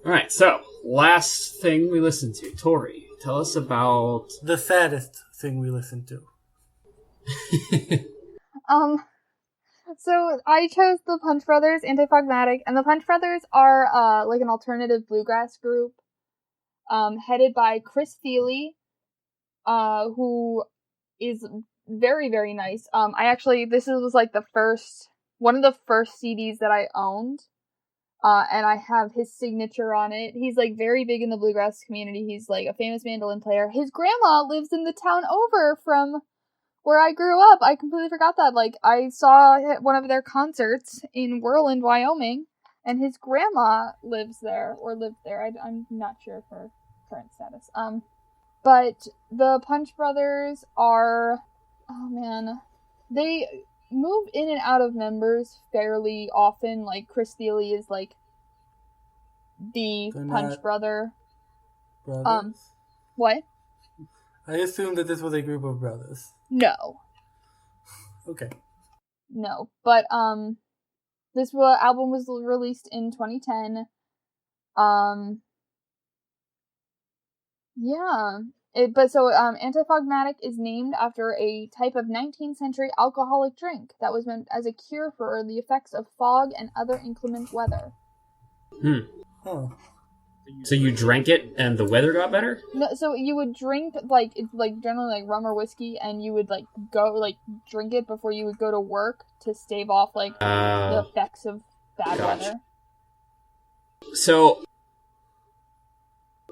Alright, so, last thing we listened to. Tori, tell us about... the saddest thing we listened to. So I chose the Punch Brothers, Antifogmatic, and the Punch Brothers are, like an alternative bluegrass group, headed by Chris Thiele, who is very, very nice. This was like one of the first CDs that I owned. And I have his signature on it. He's, like, very big in the bluegrass community. He's, like, a famous mandolin player. His grandma lives in the town over from where I grew up. I completely forgot that. Like, I saw one of their concerts in Whirlwind, Wyoming. And his grandma lives there, or lived there. I'm not sure of her current status. But the Punch Brothers are, oh man, they move in and out of members fairly often. Like, Chris Thiele is, like, the They're Punch not brother. brothers? What? I assumed that this was a group of brothers. No. Okay. No. But, this album was released in 2010. Yeah. Antifogmatic is named after a type of 19th century alcoholic drink that was meant as a cure for the effects of fog and other inclement weather. Huh. So you drank it and the weather got better? No, so you would drink, like, it's like generally like rum or whiskey, and you would like go, like, drink it before you would go to work to stave off, like, the effects of bad weather. So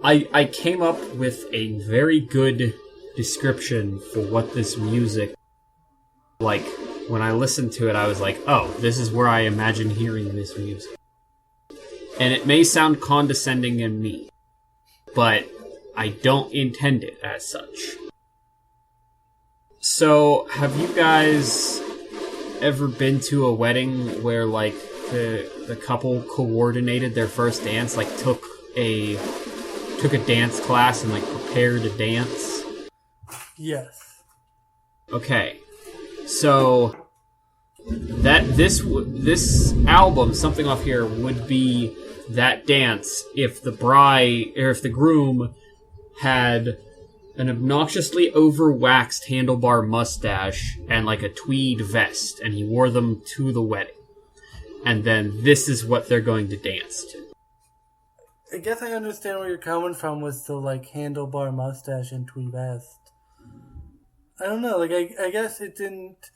I came up with a very good description for what this music, like, when I listened to it, I was like, oh, this is where I imagine hearing this music. And it may sound condescending and mean, but I don't intend it as such. So, have you guys ever been to a wedding where, like, the couple coordinated their first dance, like, took a dance class and, like, prepared a dance? Yes. Okay. So this album, Something Off Here, would be that dance if the bride or if the groom had an obnoxiously overwaxed handlebar mustache and like a tweed vest, and he wore them to the wedding. And then this is what they're going to dance to. I guess I understand where you're coming from with the, like, handlebar mustache and tweed vest. I don't know, like, I guess it didn't...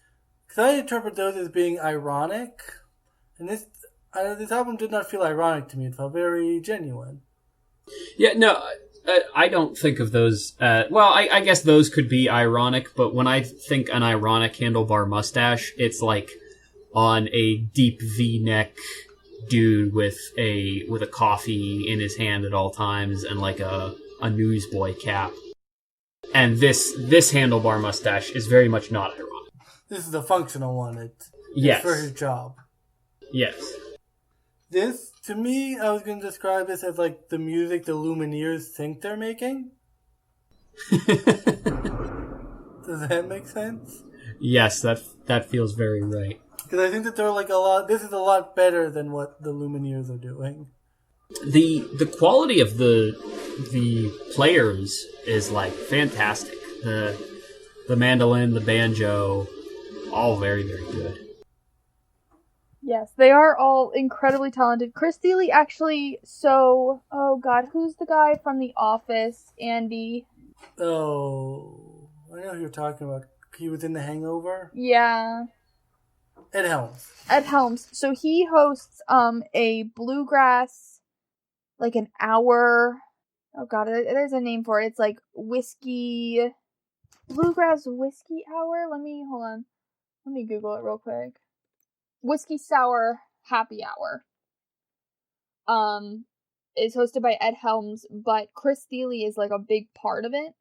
Because I interpret those as being ironic, and this album did not feel ironic to me. It felt very genuine. Yeah, no, I don't think of those... I guess those could be ironic, but when I think an ironic handlebar mustache, it's like on a deep V-neck dude with a coffee in his hand at all times and like a newsboy cap. And this handlebar mustache is very much not ironic. This is a functional one. It's for his job. Yes. This, to me, I was going to describe this as like the music the Lumineers think they're making. Does that make sense? Yes, that feels very right. Because I think that they're like this is a lot better than what the Lumineers are doing. The quality of the players is like fantastic. The mandolin, the banjo, all very, very good. Yes, they are all incredibly talented. Chris Thiele actually, oh god, who's the guy from The Office? Andy. Oh, I know who you're talking about. He was in The Hangover? Yeah. Ed Helms. Ed Helms. So he hosts a bluegrass, like an hour. Oh god, there's a name for it. It's like bluegrass whiskey hour. Hold on. Let me Google it real quick. Whiskey Sour Happy Hour. Is hosted by Ed Helms, but Chris Thiele is like a big part of it.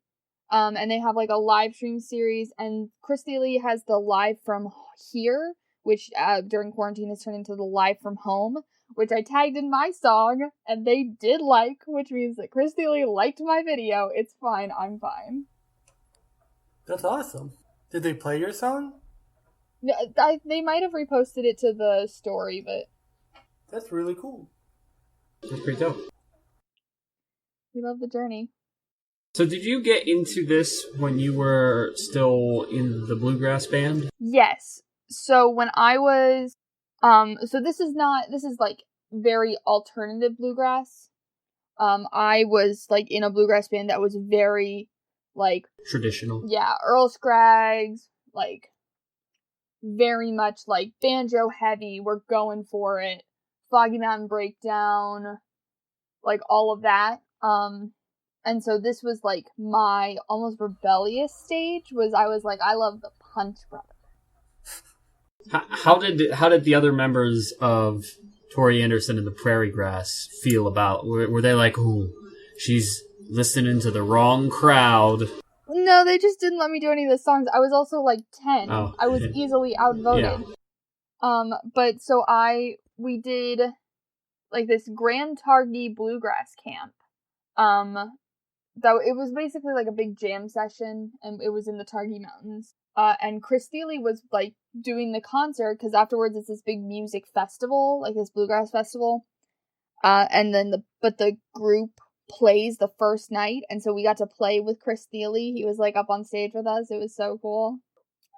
And they have like a live stream series, and Chris Thiele has the live from here, which during quarantine has turned into the live from home, which I tagged in my song, and they did like, which means that Chris Thiele liked my video. It's fine, I'm fine. That's awesome. Did they play your song? No, they might have reposted it to the story, but... That's really cool. That's pretty dope. We love the journey. So did you get into this when you were still in the bluegrass band? Yes. So when I was... so this is like very alternative bluegrass. I was like in a bluegrass band that was very like... Traditional. Yeah, Earl Scraggs, like very much like banjo heavy, we're going for it. Foggy Mountain Breakdown, like all of that. And so this was like my almost rebellious stage I was like, I love the Punch Brothers. How did the other members of Tori Anderson and the Prairie Grass feel about? Were they like, ooh, she's listening to the wrong crowd? No, they just didn't let me do any of the songs. I was also like 10. Oh. I was easily outvoted. Yeah. But so we did like this Grand Targhee bluegrass camp. Though it was basically like a big jam session, and it was in the Targhee Mountains. And Chris Thiele was like doing the concert because afterwards it's this big music festival, like this bluegrass festival. And then the group plays the first night, and so we got to play with Chris Thiele. He was like up on stage with us. It was so cool.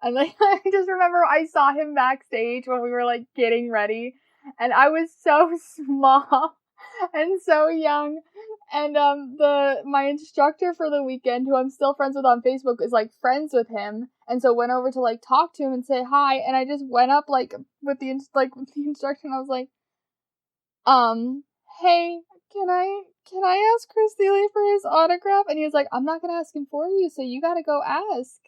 And like I just remember I saw him backstage when we were like getting ready, and I was so small and so young. And my instructor for the weekend, who I'm still friends with on Facebook, is like friends with him, and so went over to like talk to him and say hi. And I just went up like with the instruction. I was like, hey, can I ask Chris Thiele for his autograph? And he was like, I'm not gonna ask him for you, so you gotta go ask.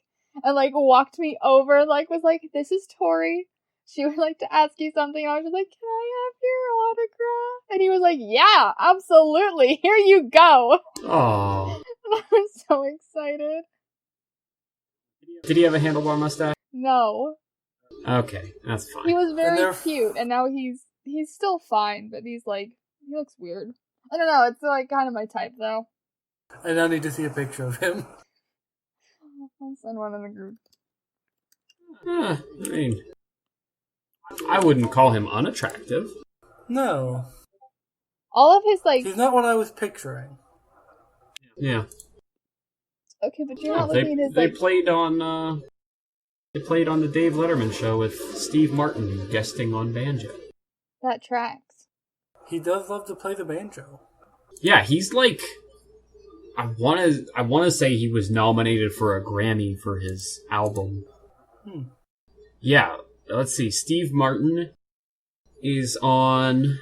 And like walked me over, like was like, this is Tori. She would like to ask you something. And I was just like, can I have your autograph? And he was like, yeah, absolutely. Here you go. Aww. And I was so excited. Did he have a handlebar mustache? No. Okay, that's fine. He was very cute, and now he's still fine, but he's like, he looks weird. I don't know, it's like kind of my type though. I now need to see a picture of him. I'll send one in the group. I mean, I wouldn't call him unattractive. No. All of his like... He's not what I was picturing. Yeah. Okay, but you're not looking at his They played on the Dave Letterman show with Steve Martin guesting on banjo. That tracks. He does love to play the banjo. Yeah, he's like... I want to say he was nominated for a Grammy for his album. Yeah, let's see. Steve Martin is on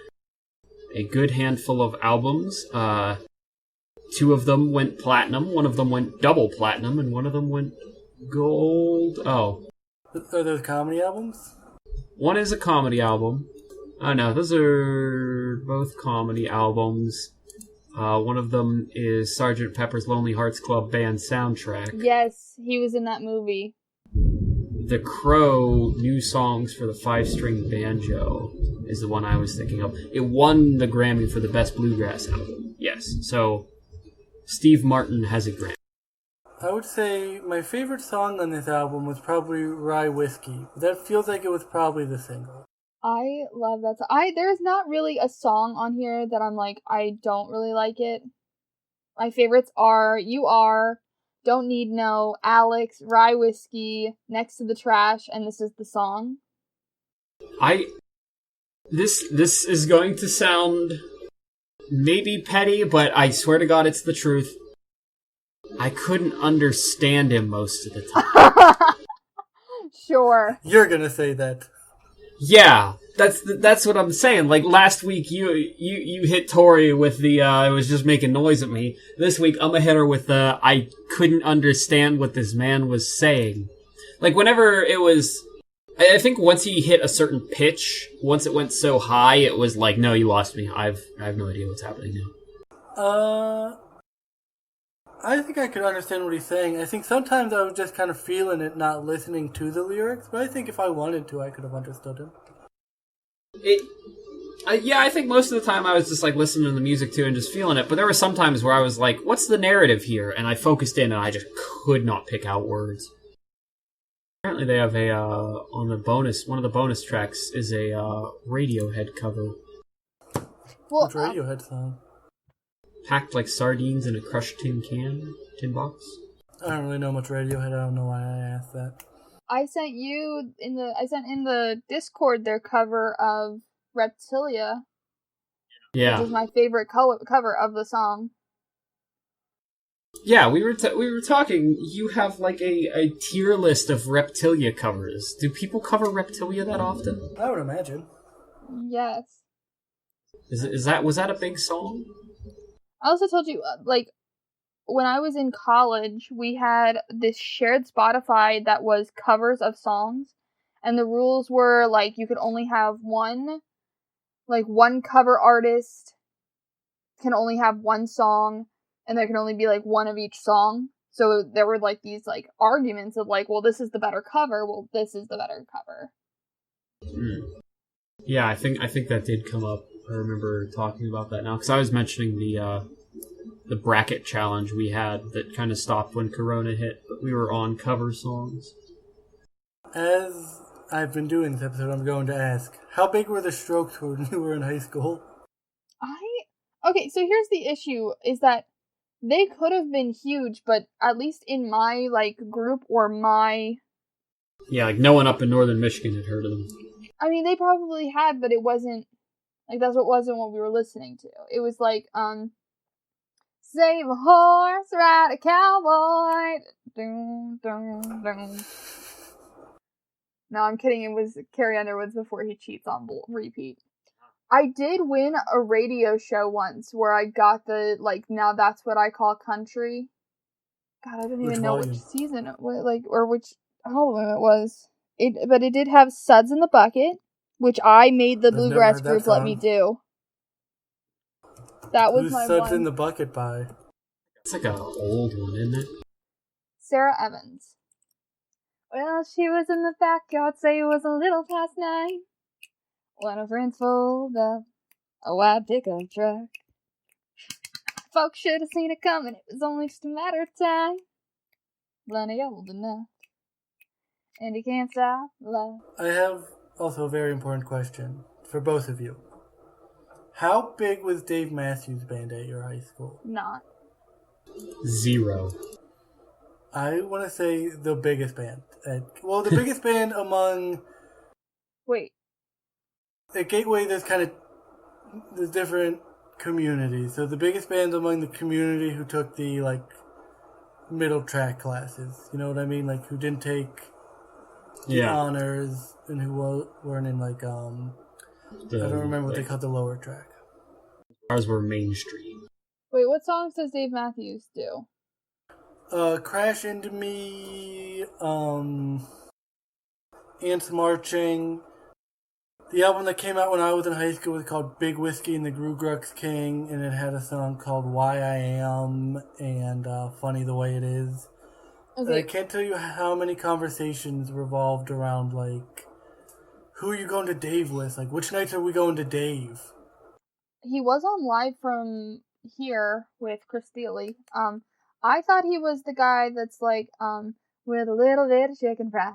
a good handful of albums. 2 of them went platinum, 1 of them went double platinum, and 1 of them went gold. Oh. Are those comedy albums? 1 is a comedy album. Oh no, those are both comedy albums. 1 of them is Sgt. Pepper's Lonely Hearts Club Band soundtrack. Yes, he was in that movie. The Crow, New Songs for the 5-String Banjo is the one I was thinking of. It won the Grammy for the Best Bluegrass Album. Yes, so Steve Martin has a Grammy. I would say my favorite song on this album was probably Rye Whiskey. That feels like it was probably the single. I love that song. There's not really a song on here that I'm like, I don't really like it. My favorites are You Are, Don't Need No, Alex, Rye Whiskey, Next to the Trash, and This Is the Song. This is going to sound maybe petty, but I swear to God it's the truth. I couldn't understand him most of the time. Sure. You're gonna say that. Yeah, that's what I'm saying. Like last week, you hit Tori with the it was just making noise at me. This week, I'm gonna hit her with the I couldn't understand what this man was saying. Like whenever it was, I think once he hit a certain pitch, once it went so high, it was like, no, you lost me. I have no idea what's happening now. I think I could understand what he's saying. I think sometimes I was just kind of feeling it, not listening to the lyrics, but I think if I wanted to, I could have understood him. Yeah, I think most of the time I was just like listening to the music too and just feeling it, but there were some times where I was like, what's the narrative here? And I focused in and I just could not pick out words. Apparently they have one of the bonus tracks is a Radiohead cover. Well, Which Radiohead song? Packed like sardines in a crushed tin box. I don't really know much Radiohead. I don't know why I asked that. I sent in the Discord their cover of Reptilia. Yeah. Which is my favorite cover of the song. Yeah, we were talking. You have like a tier list of Reptilia covers. Do people cover Reptilia that often? I would imagine. Yes. Was that a big song? I also told you, like, when I was in college, we had this shared Spotify that was covers of songs, and the rules were, like, you could only have one like one cover artist can only have one song, and there can only be like one of each song. So there were like these like arguments of like, well, this is the better cover. Well, this is the better cover. Yeah, I think that did come up. I remember talking about that now because I was mentioning the bracket challenge we had that kind of stopped when Corona hit, but we were on cover songs. As I've been doing this episode, I'm going to ask, how big were the Strokes when you were in high school? Okay, so here's the issue, is that they could have been huge, but at least in my, like, group or my... Yeah, like no one up in northern Michigan had heard of them. I mean, they probably had, but it wasn't... Like, wasn't what we were listening to. It was like, save a horse, ride a cowboy. Dun, dun, dun. No, I'm kidding. It was Carrie Underwood's Before He Cheats on repeat. I did win a radio show once where I got the, like, now that's what I call country. God, I don't even know which season it was, like, or which album it was. But it did have Suds in the Bucket, which I made the bluegrass group let me do. That was my one. Who's Suds in the Bucket by? It's like an old one, isn't it? Sarah Evans. Well, she was in the backyard, say it was a little past 9. When her friends pulled up a white pickup truck. Folks should have seen it coming, it was only just a matter of time. Plenty old enough. And he can't stop love. I have also a very important question for both of you. How big was Dave Matthews Band at your high school? Not. 0. I want to say the biggest band. The biggest band among... Wait. At Gateway, there's different communities. So the biggest band among the community who took the, like, middle track classes. You know what I mean? Like, who didn't take the honors and who weren't in, like, I don't remember what they called the lower track. Ours were mainstream. Wait, what songs does Dave Matthews do? Crash Into Me, Ants Marching. The album that came out when I was in high school was called Big Whiskey and the Grugrux King, and it had a song called Why I Am and Funny the Way It Is. Okay. I can't tell you how many conversations revolved around, like, who are you going to Dave with? Like, which nights are we going to Dave? He was on Live from Here with Chris Steele. I thought he was the guy that's like, with a little bit of chicken fried.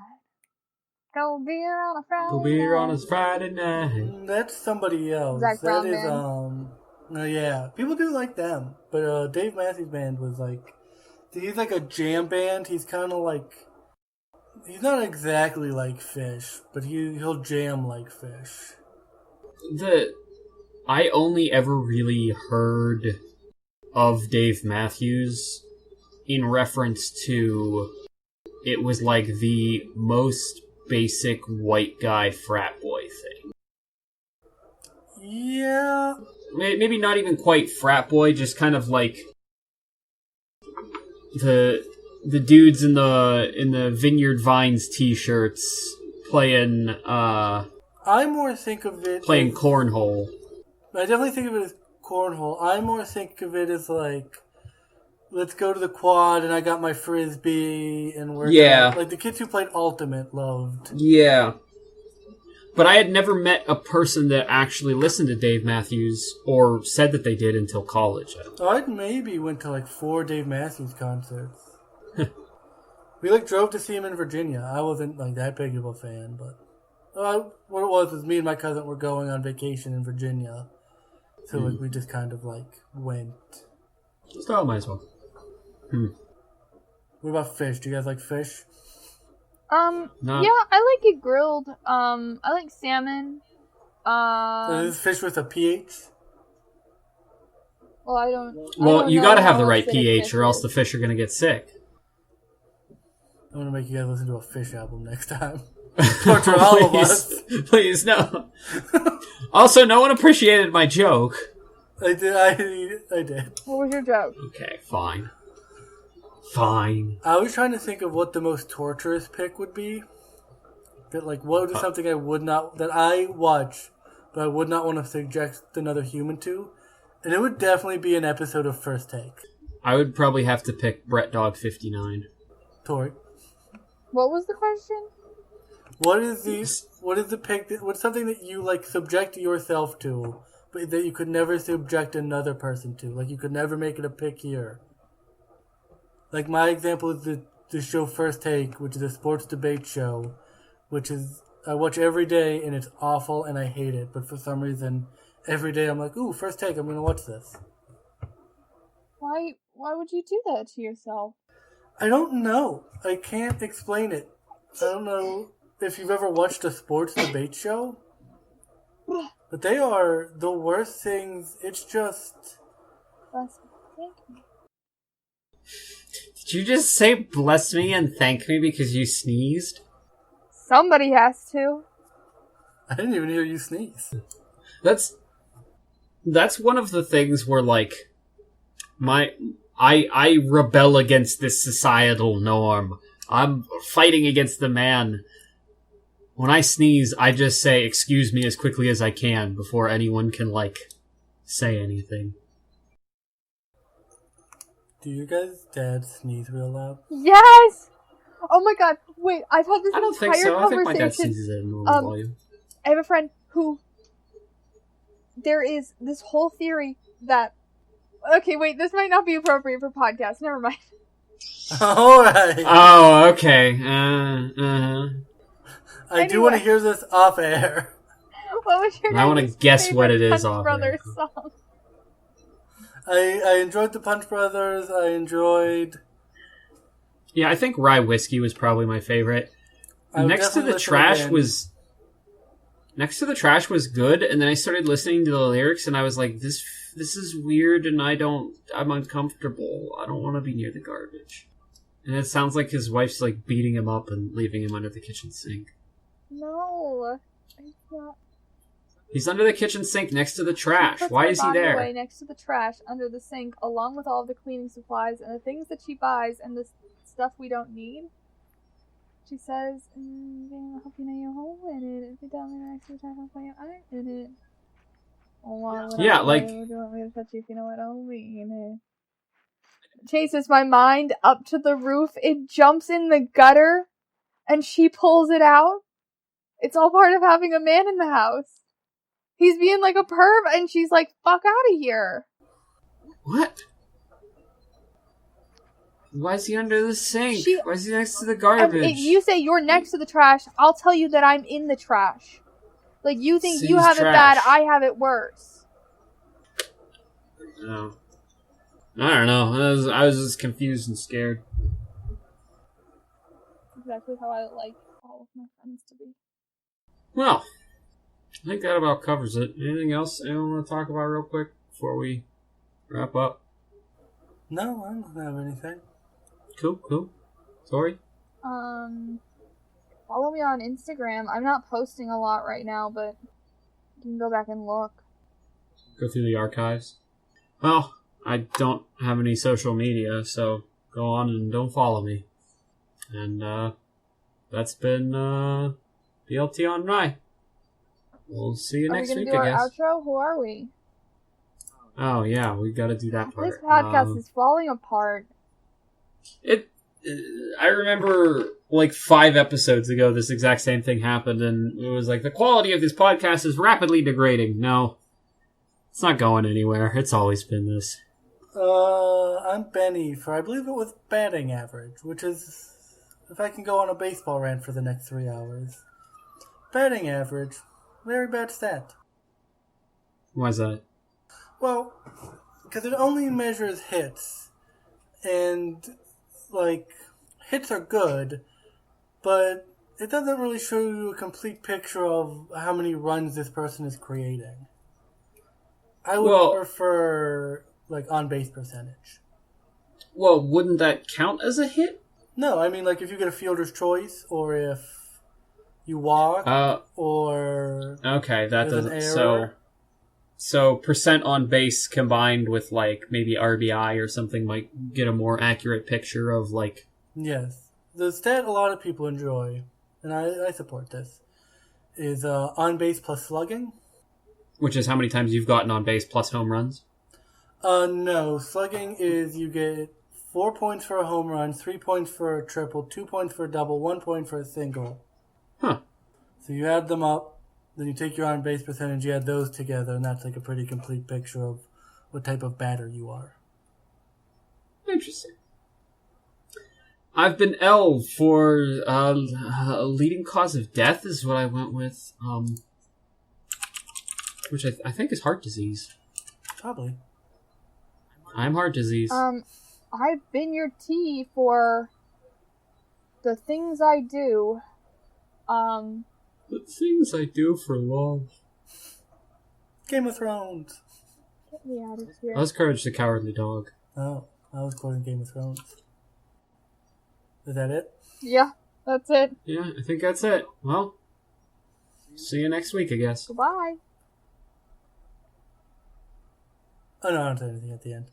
Cold beer on a Friday Cold beer on a Friday night. That's somebody else. Zach that Brown is, Band. Yeah. People do like them. But Dave Matthews Band was like, he's like a jam band. He's kind of like, he's not exactly like Fish, but he'll jam like Fish. I only ever really heard of Dave Matthews in reference to it was like the most basic white guy frat boy thing. Yeah. Maybe not even quite frat boy, just kind of like the dudes in the Vineyard Vines t-shirts playing I more think of it playing cornhole. I definitely think of it as cornhole. I more think of it as like, let's go to the quad and I got my frisbee and we're like the kids who played Ultimate loved. Yeah. But I had never met a person that actually listened to Dave Matthews or said that they did until college. I maybe went to like 4 Dave Matthews concerts. We like drove to see him in Virginia. I wasn't like that big of a fan, but what it was me and my cousin were going on vacation in Virginia. So like we just kind of like went. Still might as well. What about fish? Do you guys like fish? No. Yeah, I like it grilled. I like salmon. So is fish with a pH? Well, I don't. Well, you gotta have the right pH, or else the fish are gonna get sick. I'm gonna make you guys listen to a Fish album next time. Torture all of us. Please, no. Also, no one appreciated my joke. I did. What was your joke? Okay, fine. Fine. I was trying to think of what the most torturous pick would be. That like, what is something I would not that I watch but I would not want to subject another human to. And it would definitely be an episode of First Take. I would probably have to pick Brett Dog 59. Tori. What was the question? What's something that you like subject yourself to, but that you could never subject another person to? Like you could never make it a pick here. Like my example is the show First Take, which is a sports debate show, which is I watch every day and it's awful and I hate it. But for some reason, every day I'm like, ooh, First Take, I'm gonna watch this. Why would you do that to yourself? I don't know. I can't explain it. I don't know if you've ever watched a sports debate show, but they are the worst things. It's just... Thank you. Did you just say bless me and thank me because you sneezed? Somebody has to. I didn't even hear you sneeze. That's one of the things where, like, I rebel against this societal norm. I'm fighting against the man. When I sneeze, I just say excuse me as quickly as I can before anyone can, like, say anything. Do you guys' dad sneeze real loud? Yes! Oh my god, wait, I've had this I don't think entire so. I think my dad conversation. sneezes at a normal volume. I have a friend who... There is this whole theory that... Okay, wait, this might not be appropriate for podcasts. Never mind. Alright. Oh, okay. I do want to hear this off air. What was your I want to guess what it is Punch off Brothers air. song? I enjoyed the Punch Brothers. I enjoyed... Yeah, I think Rye Whiskey was probably my favorite. Next to the Trash was good, and then I started listening to the lyrics, and I was like, this is weird, and I'm uncomfortable. I don't want to be near the garbage. And it sounds like his wife's, like, beating him up and leaving him under the kitchen sink. No, it's not. He's under the kitchen sink next to the trash. Puts Why her is he body there? away next to the trash under the sink, along with all of the cleaning supplies and the things that she buys and the stuff we don't need. She says, I hope you know you're home in it. If you tell me next to the trash, I'll play I'm in it. Yeah, like... Do you want me to touch you if you know what I mean? Chases my mind up to the roof. It jumps in the gutter, and she pulls it out. It's all part of having a man in the house. He's being like a perv, and she's like, fuck out of here. What? Why is he under the sink? Why is he next to the garbage? If you say you're next to the trash, I'll tell you that I'm in the trash. Like, you think you have it bad, I have it worse. No. I don't know. I was just confused and scared. Exactly how I like all of my friends to be. Well, I think that about covers it. Anything else anyone want to talk about real quick before we wrap up? No, I don't have anything. Cool. Tori? Follow me on Instagram. I'm not posting a lot right now, but you can go back and look. Go through the archives. Well, I don't have any social media, so go on and don't follow me. And, that's been, BLT on Rye. We'll see you next week, I guess. Are we gonna do our outro? Who are we? Oh, yeah, we gotta do that part. This podcast is falling apart. I remember, like, 5 episodes ago, this exact same thing happened, and it was like, the quality of this podcast is rapidly degrading. No, it's not going anywhere. It's always been this. I'm Benny for, I believe it was batting average, which is, if I can go on a baseball rant for the next 3 hours. Batting average, very bad stat. Why is that? Well, because it only measures hits, and, like, hits are good, but it doesn't really show you a complete picture of how many runs this person is creating. I would prefer, like, on-base percentage. Well, wouldn't that count as a hit? No, I mean, like, if you get a fielder's choice, or if you walk, or... Okay, that doesn't... So percent on base combined with, like, maybe RBI or something might get a more accurate picture of, like... Yes. The stat a lot of people enjoy, and I support this, is on base plus slugging. Which is how many times you've gotten on base plus home runs? No. Slugging is you get 4 points for a home run, 3 points for a triple, 2 points for a double, 1 point for a single. Huh. So you add them up, then you take your on base percentage, you add those together, and that's like a pretty complete picture of what type of batter you are. Interesting. I've been L for leading cause of death is what I went with, which I think is heart disease. Probably. I'm heart disease. I've been your T for the things I do. The things I do for love. Game of Thrones. Get me out of here. That was Courage the Cowardly Dog. Oh, I was quoting Game of Thrones. Is that it? Yeah, that's it. Yeah, I think that's it. Well, see you next week, I guess. Goodbye. Oh no, I don't say anything at the end.